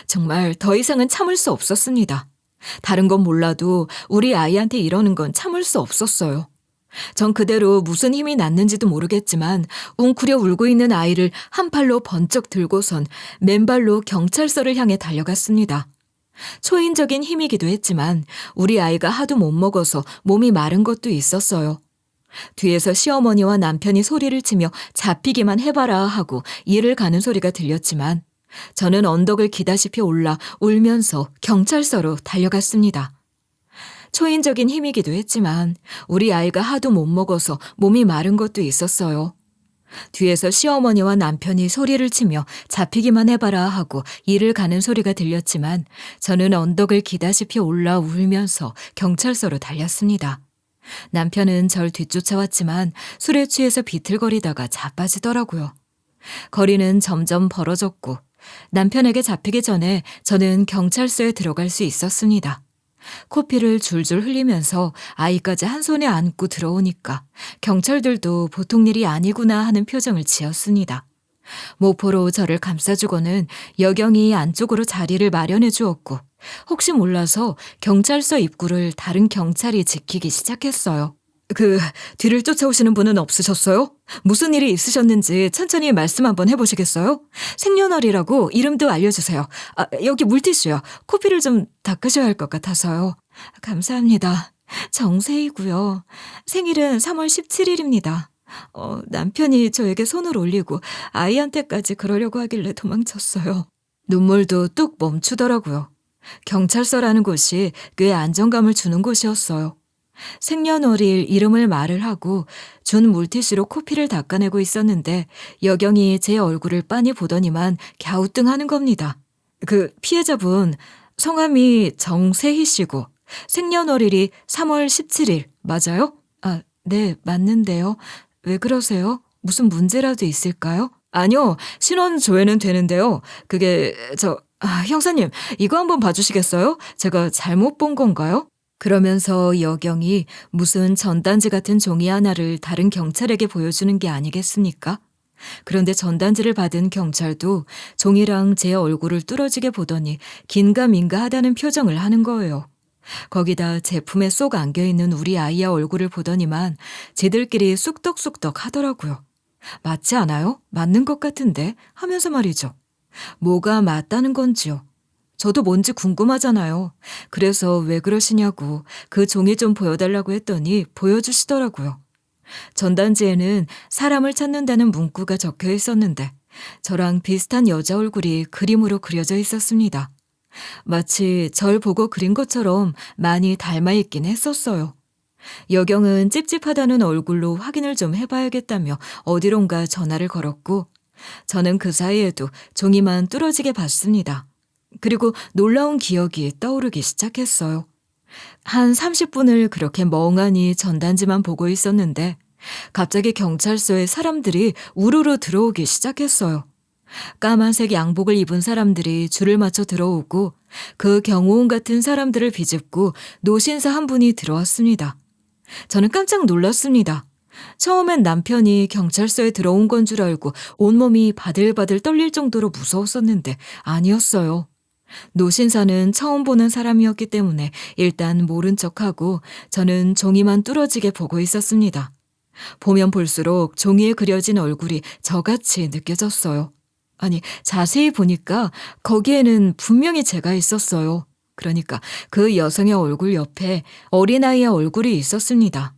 S1: 정말 더 이상은 참을 수 없었습니다. 다른 건 몰라도 우리 아이한테 이러는 건 참을 수 없었어요. 전 그대로 무슨 힘이 났는지도 모르겠지만 웅크려 울고 있는 아이를 한 팔로 번쩍 들고선 맨발로 경찰서를 향해 달려갔습니다. 초인적인 힘이기도 했지만 우리 아이가 하도 못 먹어서 몸이 마른 것도 있었어요. 뒤에서 시어머니와 남편이 소리를 치며 잡히기만 해봐라 하고 이를 가는 소리가 들렸지만 저는 언덕을 기다시피 올라 울면서 경찰서로 달려갔습니다. 초인적인 힘이기도 했지만 우리 아이가 하도 못 먹어서 몸이 마른 것도 있었어요. 뒤에서 시어머니와 남편이 소리를 치며 잡히기만 해봐라 하고 이를 가는 소리가 들렸지만 저는 언덕을 기다시피 올라 울면서 경찰서로 달렸습니다. 남편은 절 뒤쫓아왔지만 술에 취해서 비틀거리다가 자빠지더라고요. 거리는 점점 벌어졌고 남편에게 잡히기 전에 저는 경찰서에 들어갈 수 있었습니다. 코피를 줄줄 흘리면서 아이까지 한 손에 안고 들어오니까 경찰들도 보통 일이 아니구나 하는 표정을 지었습니다. 모포로 저를 감싸주고는 여경이 안쪽으로 자리를 마련해 주었고 혹시 몰라서 경찰서 입구를 다른 경찰이 지키기 시작했어요. 뒤를 쫓아오시는 분은 없으셨어요? 무슨 일이 있으셨는지 천천히 말씀 한번 해보시겠어요? 생년월일하고 이름도 알려주세요. 여기 물티슈요. 코피를 좀 닦으셔야 할 것 같아서요. 감사합니다. 정세이고요. 생일은 3월 17일입니다. 남편이 저에게 손을 올리고 아이한테까지 그러려고 하길래 도망쳤어요. 눈물도 뚝 멈추더라고요. 경찰서라는 곳이 꽤 안정감을 주는 곳이었어요. 생년월일 이름을 말을 하고 준 물티슈로 코피를 닦아내고 있었는데 여경이 제 얼굴을 빤히 보더니만 갸우뚱하는 겁니다. 피해자분 성함이 정세희 씨고 생년월일이 3월 17일 맞아요? 네, 맞는데요. 왜 그러세요? 무슨 문제라도 있을까요? 아니요, 신원 조회는 되는데요. 형사님, 이거 한번 봐주시겠어요? 제가 잘못 본 건가요? 그러면서 여경이 무슨 전단지 같은 종이 하나를 다른 경찰에게 보여주는 게 아니겠습니까? 그런데 전단지를 받은 경찰도 종이랑 제 얼굴을 뚫어지게 보더니 긴가민가 하다는 표정을 하는 거예요. 거기다 제품에 쏙 안겨있는 우리 아이의 얼굴을 보더니만 지들끼리 쑥덕쑥덕 하더라고요. 맞지 않아요? 맞는 것 같은데 하면서 말이죠. 뭐가 맞다는 건지요. 저도 뭔지 궁금하잖아요. 그래서 왜 그러시냐고 그 종이 좀 보여달라고 했더니 보여주시더라고요. 전단지에는 사람을 찾는다는 문구가 적혀 있었는데 저랑 비슷한 여자 얼굴이 그림으로 그려져 있었습니다. 마치 절 보고 그린 것처럼 많이 닮아 있긴 했었어요. 여경은 찝찝하다는 얼굴로 확인을 좀 해봐야겠다며 어디론가 전화를 걸었고 저는 그 사이에도 종이만 뚫어지게 봤습니다. 그리고 놀라운 기억이 떠오르기 시작했어요. 한 30분을 그렇게 멍하니 전단지만 보고 있었는데 갑자기 경찰서에 사람들이 우르르 들어오기 시작했어요. 까만색 양복을 입은 사람들이 줄을 맞춰 들어오고 그 경호원 같은 사람들을 비집고 노신사 한 분이 들어왔습니다. 저는 깜짝 놀랐습니다. 처음엔 남편이 경찰서에 들어온 건 줄 알고 온몸이 바들바들 떨릴 정도로 무서웠었는데 아니었어요. 노신사는 처음 보는 사람이었기 때문에 일단 모른 척하고 저는 종이만 뚫어지게 보고 있었습니다. 보면 볼수록 종이에 그려진 얼굴이 저같이 느껴졌어요. 아니, 자세히 보니까 거기에는 분명히 제가 있었어요. 그러니까 그 여성의 얼굴 옆에 어린아이의 얼굴이 있었습니다.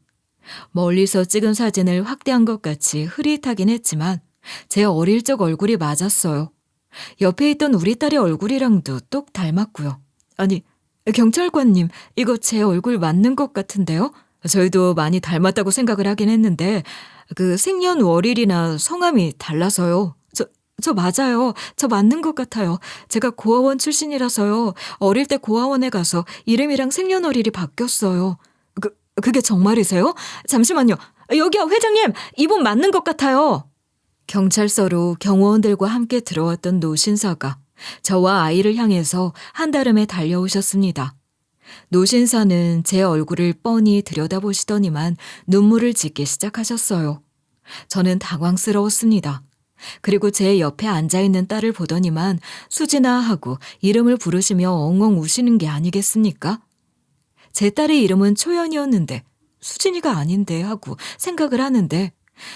S1: 멀리서 찍은 사진을 확대한 것 같이 흐릿하긴 했지만 제 어릴 적 얼굴이 맞았어요. 옆에 있던 우리 딸의 얼굴이랑도 똑 닮았고요. 아니, 경찰관님, 이거 제 얼굴 맞는 것 같은데요? 저희도 많이 닮았다고 생각을 하긴 했는데 그 생년월일이나 성함이 달라서요. 저 맞아요. 저 맞는 것 같아요. 제가 고아원 출신이라서요. 어릴 때 고아원에 가서 이름이랑 생년월일이 바뀌었어요. 그게 정말이세요? 잠시만요. 여기요, 회장님. 이분 맞는 것 같아요. 경찰서로 경호원들과 함께 들어왔던 노신사가 저와 아이를 향해서 한달음에 달려오셨습니다. 노신사는 제 얼굴을 뻔히 들여다보시더니만 눈물을 짓기 시작하셨어요. 저는 당황스러웠습니다. 그리고 제 옆에 앉아있는 딸을 보더니만 수진아 하고 이름을 부르시며 엉엉 우시는 게 아니겠습니까? 제 딸의 이름은 초연이었는데 수진이가 아닌데 하고 생각을 하는데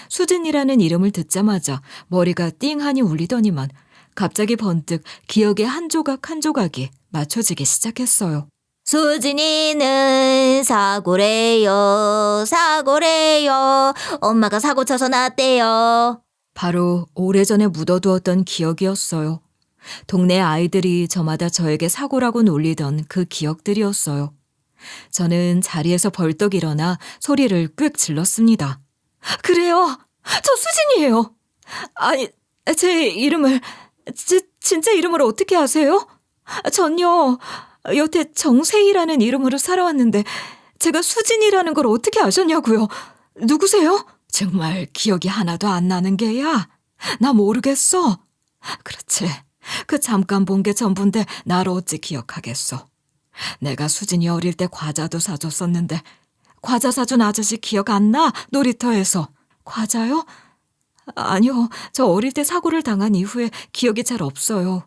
S1: 수진이라는 이름을 듣자마자 머리가 띵하니 울리더니만 갑자기 번뜩 기억의 한 조각 한 조각이 맞춰지기 시작했어요.
S2: 수진이는 사고래요, 사고래요. 엄마가 사고 쳐서 났대요.
S1: 바로 오래전에 묻어두었던 기억이었어요. 동네 아이들이 저마다 저에게 사고라고 놀리던 그 기억들이었어요. 저는 자리에서 벌떡 일어나 소리를 꽥 질렀습니다. 그래요! 저 수진이에요! 아니, 제 이름을, 진짜 이름을 어떻게 아세요? 전요, 여태 정세희라는 이름으로 살아왔는데 제가 수진이라는 걸 어떻게 아셨냐고요? 누구세요? 정말 기억이 하나도 안 나는 게야. 나 모르겠어. 그렇지. 그 잠깐 본 게 전부인데 날 어찌 기억하겠어. 내가 수진이 어릴 때 과자도 사줬었는데 과자 사준 아저씨 기억 안 나? 놀이터에서. 과자요? 아니요. 저 어릴 때 사고를 당한 이후에 기억이 잘 없어요.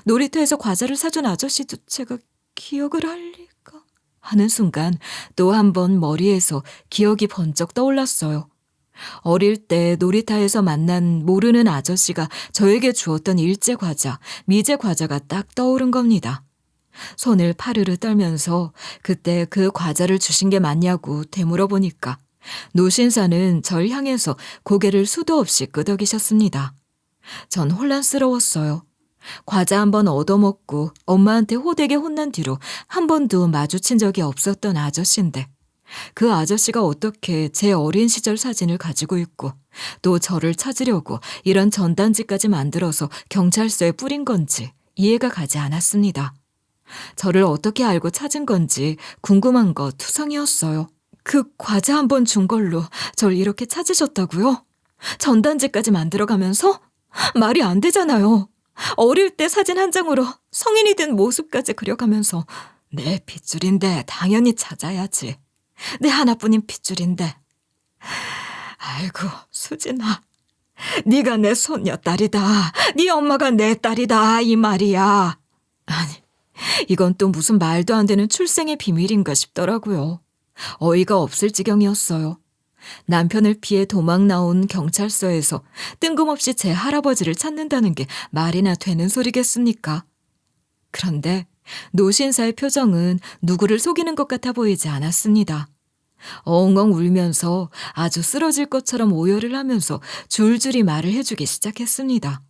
S1: 놀이터에서 과자를 사준 아저씨도 제가 기억을 할 리가 하는 순간 또 한 번 머리에서 기억이 번쩍 떠올랐어요. 어릴 때 놀이터에서 만난 모르는 아저씨가 저에게 주었던 일제 과자, 미제 과자가 딱 떠오른 겁니다. 손을 파르르 떨면서 그때 그 과자를 주신 게 맞냐고 되물어보니까 노신사는 절 향해서 고개를 수도 없이 끄덕이셨습니다. 전 혼란스러웠어요. 과자 한 번 얻어먹고 엄마한테 호되게 혼난 뒤로 한 번도 마주친 적이 없었던 아저씨인데 그 아저씨가 어떻게 제 어린 시절 사진을 가지고 있고 또 저를 찾으려고 이런 전단지까지 만들어서 경찰서에 뿌린 건지 이해가 가지 않았습니다. 저를 어떻게 알고 찾은 건지 궁금한 거 투성이었어요. 그 과자 한 번 준 걸로 절 이렇게 찾으셨다고요? 전단지까지 만들어가면서? 말이 안 되잖아요. 어릴 때 사진 한 장으로 성인이 된 모습까지 그려가면서 내 핏줄인데 당연히 찾아야지. 내 하나뿐인 핏줄인데. 아이고, 수진아. 네가 내 손녀딸이다. 네 엄마가 내 딸이다 이 말이야. 아니, 이건 또 무슨 말도 안 되는 출생의 비밀인가 싶더라고요. 어이가 없을 지경이었어요. 남편을 피해 도망 나온 경찰서에서 뜬금없이 제 할아버지를 찾는다는 게 말이나 되는 소리겠습니까? 그런데 노신사의 표정은 누구를 속이는 것 같아 보이지 않았습니다. 엉엉 울면서 아주 쓰러질 것처럼 오열을 하면서 줄줄이 말을 해주기 시작했습니다.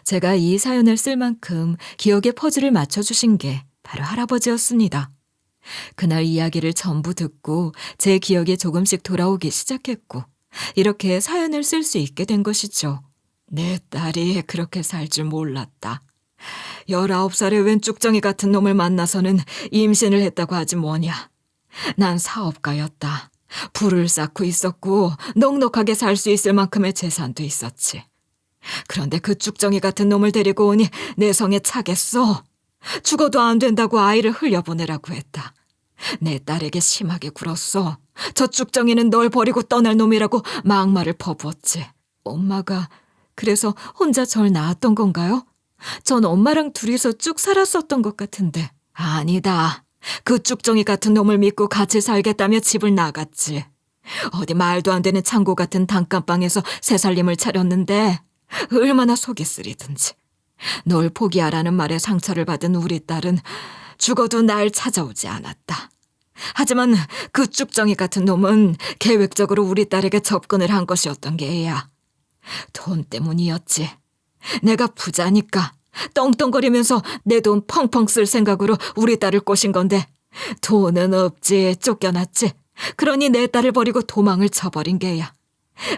S1: 제가 이 사연을 쓸 만큼 기억의 퍼즐을 맞춰주신 게 바로 할아버지였습니다. 그날 이야기를 전부 듣고 제 기억이 조금씩 돌아오기 시작했고 이렇게 사연을 쓸 수 있게 된 것이죠. 내 딸이 그렇게 살 줄 몰랐다. 19살의 웬 쭉정이 같은 놈을 만나서는 임신을 했다고 하지 뭐냐. 난 사업가였다. 부를 쌓고 있었고 넉넉하게 살 수 있을 만큼의 재산도 있었지. 그런데 그 쭉정이 같은 놈을 데리고 오니 내 성에 차겠어. 죽어도 안 된다고 아이를 흘려보내라고 했다. 내 딸에게 심하게 굴었어. 저 쭉정이는 널 버리고 떠날 놈이라고 막말을 퍼부었지. 엄마가 그래서 혼자 절 낳았던 건가요? 전 엄마랑 둘이서 쭉 살았었던 것 같은데. 아니다. 그 쭉정이 같은 놈을 믿고 같이 살겠다며 집을 나갔지. 어디 말도 안 되는 창고 같은 단칸방에서 새살림을 차렸는데 얼마나 속이 쓰리든지. 널 포기하라는 말에 상처를 받은 우리 딸은 죽어도 날 찾아오지 않았다. 하지만 그 쭉정이 같은 놈은 계획적으로 우리 딸에게 접근을 한 것이었던 게야. 돈 때문이었지. 내가 부자니까 떵떵거리면서 내 돈 펑펑 쓸 생각으로 우리 딸을 꼬신 건데 돈은 없지, 쫓겨났지. 그러니 내 딸을 버리고 도망을 쳐버린 게야.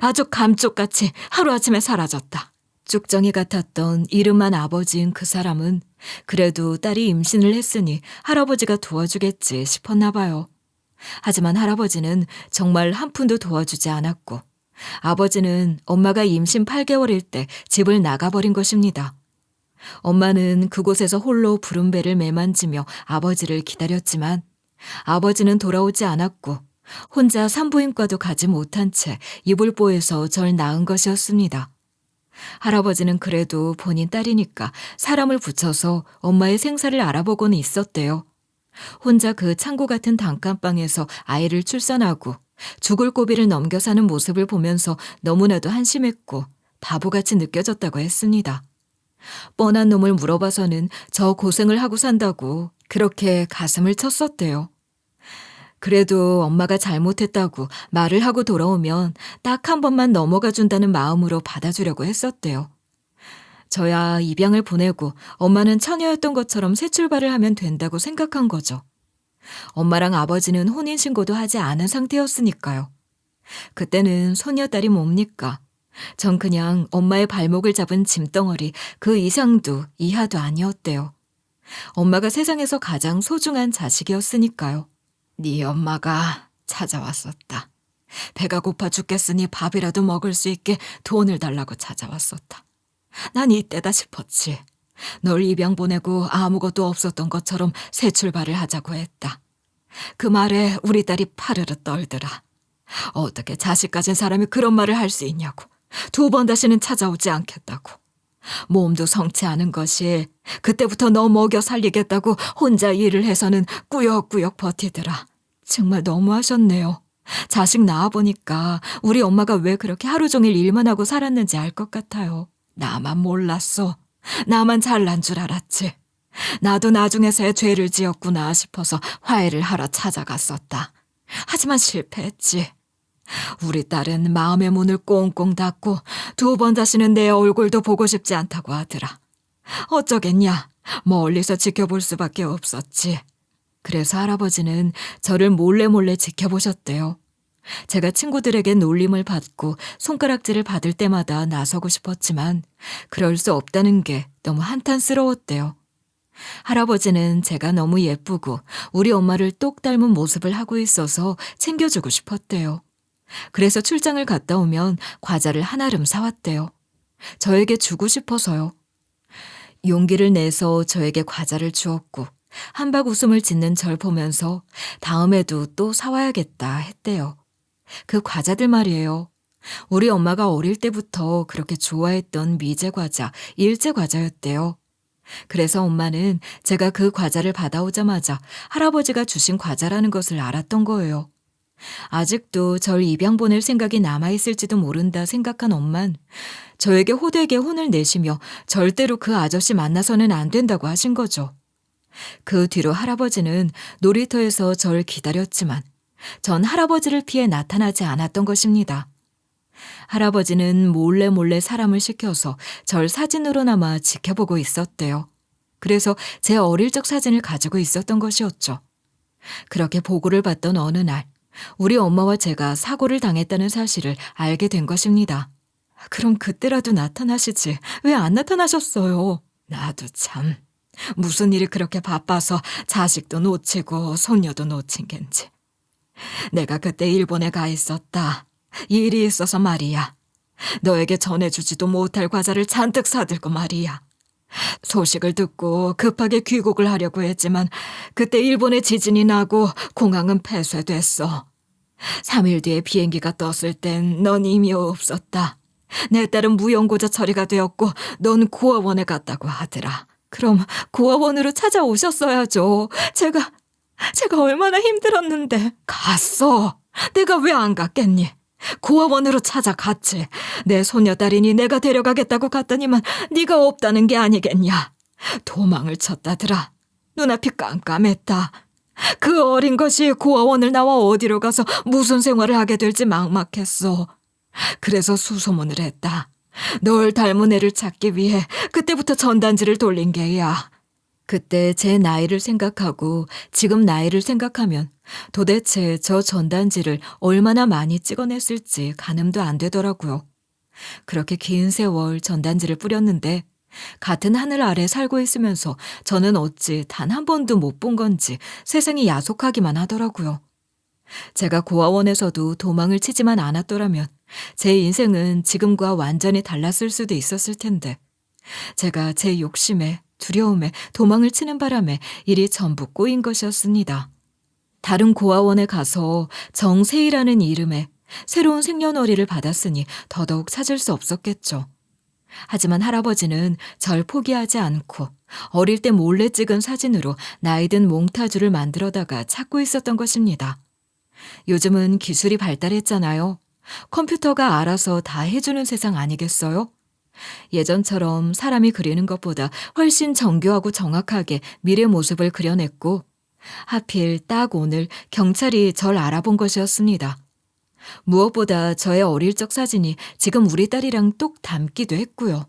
S1: 아주 감쪽같이 하루아침에 사라졌다. 쭉정이 같았던 이름만 아버지인 그 사람은 그래도 딸이 임신을 했으니 할아버지가 도와주겠지 싶었나 봐요. 하지만 할아버지는 정말 한 푼도 도와주지 않았고 아버지는 엄마가 임신 8개월일 때 집을 나가버린 것입니다. 엄마는 그곳에서 홀로 부름배를 매만지며 아버지를 기다렸지만 아버지는 돌아오지 않았고 혼자 산부인과도 가지 못한 채 이불보에서 절 낳은 것이었습니다. 할아버지는 그래도 본인 딸이니까 사람을 붙여서 엄마의 생사를 알아보고는 있었대요. 혼자 그 창고 같은 단칸방에서 아이를 출산하고 죽을 고비를 넘겨 사는 모습을 보면서 너무나도 한심했고 바보같이 느껴졌다고 했습니다. 뻔한 놈을 물어봐서는 저 고생을 하고 산다고 그렇게 가슴을 쳤었대요. 그래도 엄마가 잘못했다고 말을 하고 돌아오면 딱 한 번만 넘어가 준다는 마음으로 받아주려고 했었대요. 저야 입양을 보내고 엄마는 처녀였던 것처럼 새 출발을 하면 된다고 생각한 거죠. 엄마랑 아버지는 혼인신고도 하지 않은 상태였으니까요. 그때는 손녀딸이 뭡니까? 전 그냥 엄마의 발목을 잡은 짐덩어리 그 이상도 이하도 아니었대요. 엄마가 세상에서 가장 소중한 자식이었으니까요. 네 엄마가 찾아왔었다. 배가 고파 죽겠으니 밥이라도 먹을 수 있게 돈을 달라고 찾아왔었다. 난 이때다 싶었지. 널 입양 보내고 아무것도 없었던 것처럼 새 출발을 하자고 했다. 그 말에 우리 딸이 파르르 떨더라. 어떻게 자식 가진 사람이 그런 말을 할 수 있냐고. 2번 다시는 찾아오지 않겠다고. 몸도 성치 않은 것이 그때부터 너 먹여 살리겠다고 혼자 일을 해서는 꾸역꾸역 버티더라. 정말 너무하셨네요. 자식 낳아보니까 우리 엄마가 왜 그렇게 하루 종일 일만 하고 살았는지 알 것 같아요. 나만 몰랐어. 나만 잘난 줄 알았지. 나도 나중에 새 죄를 지었구나 싶어서 화해를 하러 찾아갔었다. 하지만 실패했지. 우리 딸은 마음의 문을 꽁꽁 닫고 2번 다시는 내 얼굴도 보고 싶지 않다고 하더라. 어쩌겠냐. 멀리서 지켜볼 수밖에 없었지. 그래서 할아버지는 저를 몰래 지켜보셨대요. 제가 친구들에게 놀림을 받고 손가락질을 받을 때마다 나서고 싶었지만 그럴 수 없다는 게 너무 한탄스러웠대요. 할아버지는 제가 너무 예쁘고 우리 엄마를 똑 닮은 모습을 하고 있어서 챙겨주고 싶었대요. 그래서 출장을 갔다 오면 과자를 한아름 사왔대요. 저에게 주고 싶어서요. 용기를 내서 저에게 과자를 주었고 한박 웃음을 짓는 절 보면서 다음에도 또 사와야겠다 했대요. 그 과자들 말이에요. 우리 엄마가 어릴 때부터 그렇게 좋아했던 미제 과자, 일제 과자였대요. 그래서 엄마는 제가 그 과자를 받아오자마자 할아버지가 주신 과자라는 것을 알았던 거예요. 아직도 절 입양 보낼 생각이 남아있을지도 모른다 생각한 엄만 저에게 호되게 혼을 내시며 절대로 그 아저씨 만나서는 안 된다고 하신 거죠. 그 뒤로 할아버지는 놀이터에서 절 기다렸지만 전 할아버지를 피해 나타나지 않았던 것입니다. 할아버지는 몰래 몰래 사람을 시켜서 절 사진으로나마 지켜보고 있었대요. 그래서 제 어릴 적 사진을 가지고 있었던 것이었죠. 그렇게 보고를 받던 어느 날 우리 엄마와 제가 사고를 당했다는 사실을 알게 된 것입니다. 그럼 그때라도 나타나시지 왜 안 나타나셨어요? 나도 참 무슨 일이 그렇게 바빠서 자식도 놓치고 손녀도 놓친 겐지. 내가 그때 일본에 가 있었다. 일이 있어서 말이야. 너에게 전해주지도 못할 과자를 잔뜩 사들고 말이야. 소식을 듣고 급하게 귀국을 하려고 했지만 그때 일본에 지진이 나고 공항은 폐쇄됐어. 3일 뒤에 비행기가 떴을 땐 넌 이미 없었다. 내 딸은 무용고자 처리가 되었고 넌 고아원에 갔다고 하더라. 그럼 고아원으로 찾아오셨어야죠. 제가 얼마나 힘들었는데. 갔어. 내가 왜 안 갔겠니? 고아원으로 찾아갔지. 내 소녀딸이니 내가 데려가겠다고 갔더니만 네가 없다는 게 아니겠냐. 도망을 쳤다더라. 눈앞이 깜깜했다. 그 어린 것이 고아원을 나와 어디로 가서 무슨 생활을 하게 될지 막막했어. 그래서 수소문을 했다. 널 닮은 애를 찾기 위해 그때부터 전단지를 돌린 게야. 그때 제 나이를 생각하고 지금 나이를 생각하면 도대체 저 전단지를 얼마나 많이 찍어냈을지 가늠도 안 되더라고요. 그렇게 긴 세월 전단지를 뿌렸는데 같은 하늘 아래 살고 있으면서 저는 어찌 단 한 번도 못 본 건지 세상이 야속하기만 하더라고요. 제가 고아원에서도 도망을 치지만 않았더라면 제 인생은 지금과 완전히 달랐을 수도 있었을 텐데 제가 제 욕심에 두려움에 도망을 치는 바람에 일이 전부 꼬인 것이었습니다. 다른 고아원에 가서 정세희라는 이름의 새로운 생년월일을 받았으니 더더욱 찾을 수 없었겠죠. 하지만 할아버지는 절 포기하지 않고 어릴 때 몰래 찍은 사진으로 나이든 몽타주를 만들어다가 찾고 있었던 것입니다. 요즘은 기술이 발달했잖아요. 컴퓨터가 알아서 다 해주는 세상 아니겠어요? 예전처럼 사람이 그리는 것보다 훨씬 정교하고 정확하게 미래 모습을 그려냈고 하필 딱 오늘 경찰이 절 알아본 것이었습니다. 무엇보다 저의 어릴 적 사진이 지금 우리 딸이랑 똑 닮기도 했고요.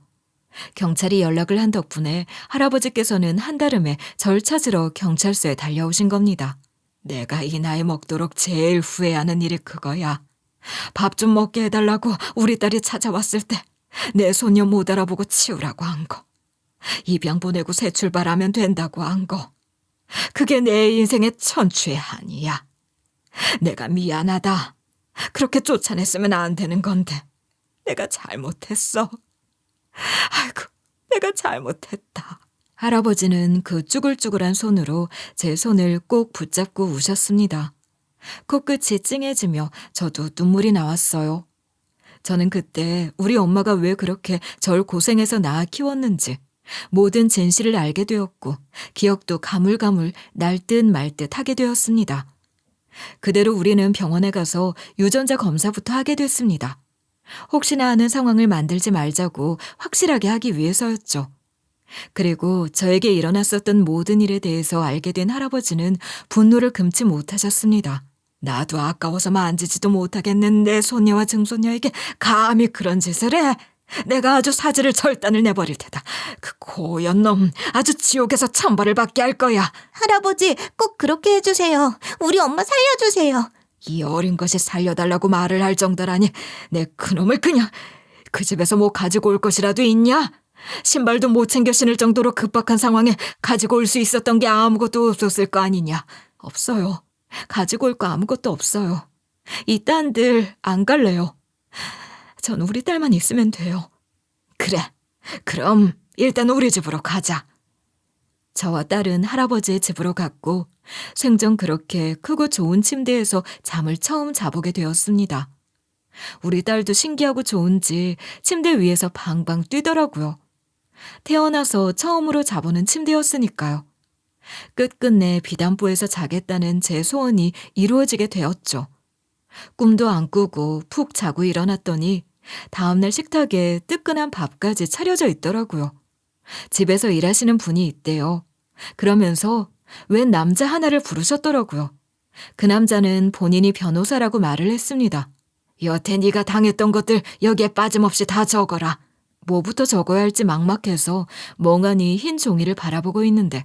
S1: 경찰이 연락을 한 덕분에 할아버지께서는 한달음에 절 찾으러 경찰서에 달려오신 겁니다. 내가 이 나이 먹도록 제일 후회하는 일이 그거야. 밥 좀 먹게 해달라고 우리 딸이 찾아왔을 때 내 소녀 못 알아보고 치우라고 한 거. 입양 보내고 새 출발하면 된다고 한 거. 그게 내 인생의 천추의 한이야. 내가 미안하다. 그렇게 쫓아냈으면 안 되는 건데 내가 잘못했어. 아이고, 내가 잘못했다. 할아버지는 그 쭈글쭈글한 손으로 제 손을 꼭 붙잡고 우셨습니다. 코끝이 찡해지며 저도 눈물이 나왔어요. 저는 그때 우리 엄마가 왜 그렇게 절 고생해서 낳아 키웠는지 모든 진실을 알게 되었고 기억도 가물가물 날 듯 말 듯 하게 되었습니다. 그대로 우리는 병원에 가서 유전자 검사부터 하게 됐습니다. 혹시나 하는 상황을 만들지 말자고 확실하게 하기 위해서였죠. 그리고 저에게 일어났었던 모든 일에 대해서 알게 된 할아버지는 분노를 금치 못하셨습니다. 나도 아까워서 만지지도 못하겠는 내 손녀와 증손녀에게 감히 그런 짓을 해? 내가 아주 사지를 절단을 내버릴 테다. 그 고연 놈 아주 지옥에서 천벌을 받게 할 거야.
S2: 할아버지, 꼭 그렇게 해주세요. 우리 엄마 살려주세요.
S1: 이 어린 것이 살려달라고 말을 할 정도라니 내 그놈을 그냥 그 집에서 뭐 가지고 올 것이라도 있냐? 신발도 못 챙겨 신을 정도로 급박한 상황에 가지고 올 수 있었던 게 아무것도 없었을 거 아니냐? 없어요. 가지고 올 거 아무것도 없어요. 이 딴들 안 갈래요. 전 우리 딸만 있으면 돼요. 그래, 그럼 일단 우리 집으로 가자. 저와 딸은 할아버지의 집으로 갔고 생전 그렇게 크고 좋은 침대에서 잠을 처음 자보게 되었습니다. 우리 딸도 신기하고 좋은지 침대 위에서 방방 뛰더라고요. 태어나서 처음으로 자보는 침대였으니까요. 끝끝내 비단보에서 자겠다는 제 소원이 이루어지게 되었죠. 꿈도 안 꾸고 푹 자고 일어났더니 다음날 식탁에 뜨끈한 밥까지 차려져 있더라고요. 집에서 일하시는 분이 있대요. 그러면서 웬 남자 하나를 부르셨더라고요. 그 남자는 본인이 변호사라고 말을 했습니다. 여태 네가 당했던 것들 여기에 빠짐없이 다 적어라. 뭐부터 적어야 할지 막막해서 멍하니 흰 종이를 바라보고 있는데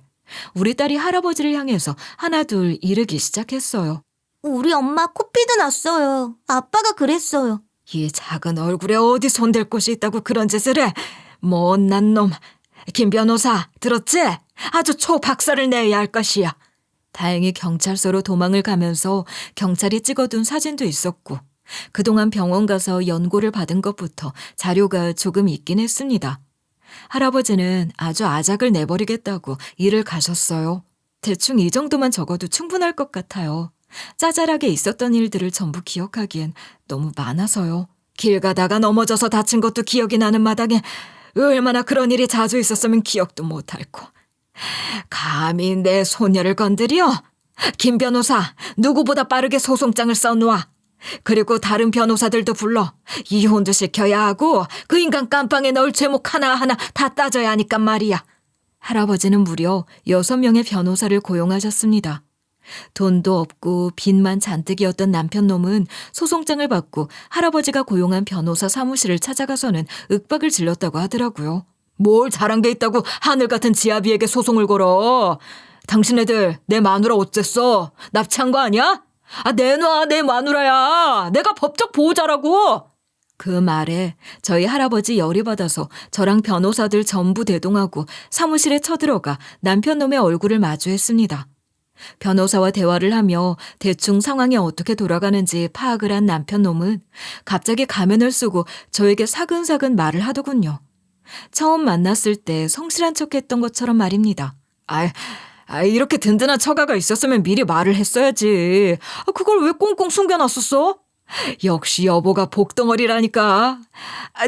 S1: 우리 딸이 할아버지를 향해서 하나둘 이르기 시작했어요.
S2: 우리 엄마 코피도 났어요. 아빠가 그랬어요.
S1: 이 작은 얼굴에 어디 손댈 곳이 있다고 그런 짓을 해. 못난 놈. 김 변호사 들었지? 아주 초박살을 내야 할 것이야. 다행히 경찰서로 도망을 가면서 경찰이 찍어둔 사진도 있었고 그동안 병원 가서 연고를 받은 것부터 자료가 조금 있긴 했습니다. 할아버지는 아주 아작을 내버리겠다고 일을 가셨어요. 대충 이 정도만 적어도 충분할 것 같아요. 짜잘하게 있었던 일들을 전부 기억하기엔 너무 많아서요. 길 가다가 넘어져서 다친 것도 기억이 나는 마당에 얼마나 그런 일이 자주 있었으면 기억도 못할고. 감히 내 소녀를 건드려? 김 변호사, 누구보다 빠르게 소송장을 써놓아. 그리고 다른 변호사들도 불러 이혼도 시켜야 하고 그 인간 깜빵에 넣을 죄목 하나하나 다 따져야 하니까 말이야. 할아버지는 무려 6명의 변호사를 고용하셨습니다. 돈도 없고 빚만 잔뜩이었던 남편놈은 소송장을 받고 할아버지가 고용한 변호사 사무실을 찾아가서는 윽박을 질렀다고 하더라고요. 뭘 잘한 게 있다고 하늘 같은 지아비에게 소송을 걸어. 당신네들 내 마누라 어쨌어? 납치한 거 아니야? 내놔, 내 마누라야. 내가 법적 보호자라고. 그 말에 저희 할아버지 열이 받아서 저랑 변호사들 전부 대동하고 사무실에 쳐들어가 남편놈의 얼굴을 마주했습니다. 변호사와 대화를 하며 대충 상황이 어떻게 돌아가는지 파악을 한 남편놈은 갑자기 가면을 쓰고 저에게 사근사근 말을 하더군요. 처음 만났을 때 성실한 척했던 것처럼 말입니다. 이렇게 든든한 처가가 있었으면 미리 말을 했어야지. 그걸 왜 꽁꽁 숨겨놨었어? 역시 여보가 복덩어리라니까.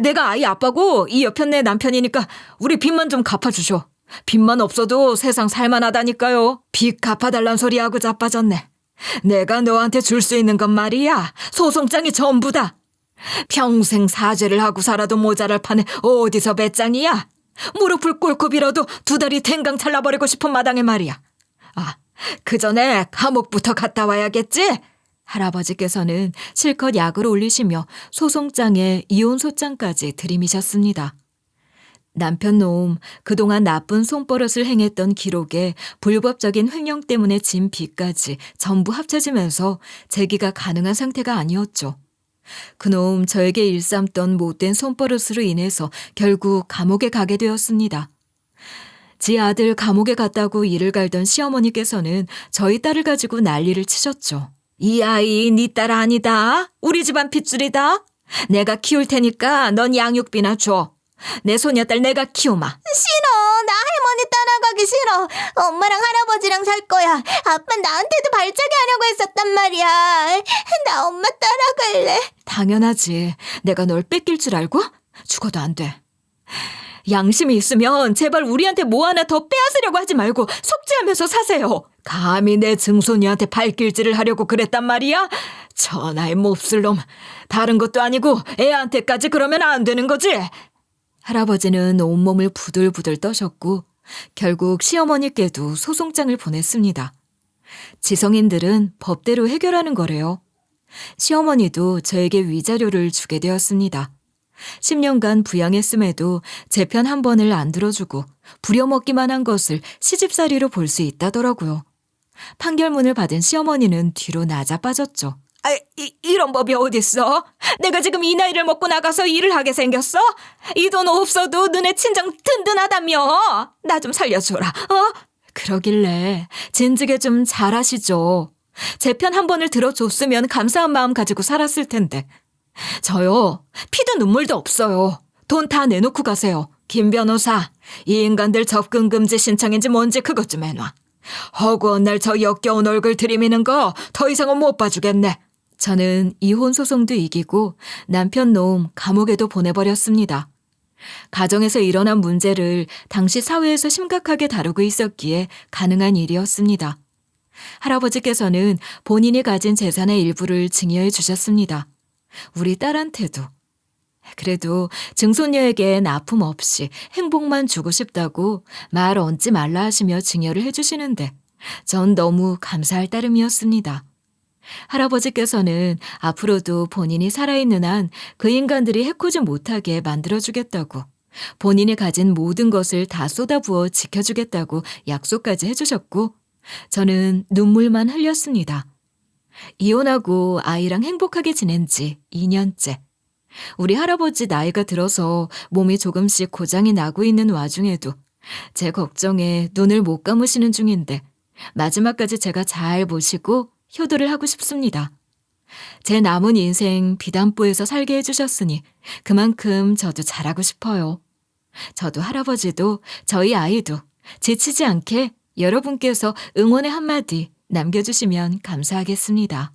S1: 내가 아이 아빠고 이 옆편 내 남편이니까 우리 빚만 좀 갚아주셔. 빚만 없어도 세상 살만하다니까요. 빚 갚아달란 소리하고 자빠졌네. 내가 너한테 줄 수 있는 건 말이야. 소송장이 전부다. 평생 사죄를 하고 살아도 모자랄 판에 어디서 배짱이야. 무릎을 꿇고 빌어도 2다리 댕강 잘라버리고 싶은 마당에 말이야. 그 전에 감옥부터 갔다 와야겠지? 할아버지께서는 실컷 약을 올리시며 소송장에 이혼 소장까지 들이미셨습니다. 남편놈 그동안 나쁜 손버릇을 행했던 기록에 불법적인 횡령 때문에 진 빚까지 전부 합쳐지면서 재기가 가능한 상태가 아니었죠. 그놈 저에게 일삼던 못된 손버릇으로 인해서 결국 감옥에 가게 되었습니다. 지 아들 감옥에 갔다고 이를 갈던 시어머니께서는 저희 딸을 가지고 난리를 치셨죠. 이 아이 네 딸 아니다. 우리 집안 핏줄이다. 내가 키울 테니까 넌 양육비나 줘. 내 소녀딸 내가 키우마.
S2: 싫어. 나 할머니 따라가기 싫어. 엄마랑 할아버지랑 살 거야. 아빠 나한테도 발차기 하려고 했었단 말이야. 나 엄마 따라갈래.
S1: 당연하지. 내가 널 뺏길 줄 알고? 죽어도 안 돼. 양심이 있으면 제발 우리한테 뭐 하나 더 빼앗으려고 하지 말고 속죄하면서 사세요. 감히 내 증손이한테 발길질을 하려고 그랬단 말이야? 천하의 몹쓸 놈. 다른 것도 아니고 애한테까지 그러면 안 되는 거지? 할아버지는 온몸을 부들부들 떠셨고 결국 시어머니께도 소송장을 보냈습니다. 지성인들은 법대로 해결하는 거래요. 시어머니도 저에게 위자료를 주게 되었습니다. 10년간 부양했음에도 제 편 한 번을 안 들어주고 부려먹기만 한 것을 시집살이로 볼 수 있다더라고요. 판결문을 받은 시어머니는 뒤로 나자빠졌죠. 이런 법이 어딨어? 내가 지금 이 나이를 먹고 나가서 일을 하게 생겼어? 이 돈 없어도 너네 친정 든든하다며. 나 좀 살려줘라. 그러길래 진즉에 좀 잘하시죠. 제 편 한 번을 들어줬으면 감사한 마음 가지고 살았을 텐데. 저요, 피도 눈물도 없어요. 돈 다 내놓고 가세요. 김 변호사, 이 인간들 접근 금지 신청인지 뭔지 그것 좀 해놔. 허구한 날 저 역겨운 얼굴 들이미는 거 더 이상은 못 봐주겠네. 저는 이혼 소송도 이기고 남편 놈 감옥에도 보내버렸습니다. 가정에서 일어난 문제를 당시 사회에서 심각하게 다루고 있었기에 가능한 일이었습니다. 할아버지께서는 본인이 가진 재산의 일부를 증여해 주셨습니다. 우리 딸한테도. 그래도 증손녀에겐 아픔 없이 행복만 주고 싶다고 말 얹지 말라 하시며 증여를 해주시는데 전 너무 감사할 따름이었습니다. 할아버지께서는 앞으로도 본인이 살아있는 한 그 인간들이 해코지 못하게 만들어주겠다고, 본인이 가진 모든 것을 다 쏟아부어 지켜주겠다고 약속까지 해주셨고, 저는 눈물만 흘렸습니다. 이혼하고 아이랑 행복하게 지낸 지 2년째. 우리 할아버지 나이가 들어서 몸이 조금씩 고장이 나고 있는 와중에도 제 걱정에 눈을 못 감으시는 중인데 마지막까지 제가 잘 모시고 효도를 하고 싶습니다. 제 남은 인생 비담보에서 살게 해주셨으니 그만큼 저도 잘하고 싶어요. 저도 할아버지도 저희 아이도 지치지 않게 여러분께서 응원의 한마디 남겨주시면 감사하겠습니다.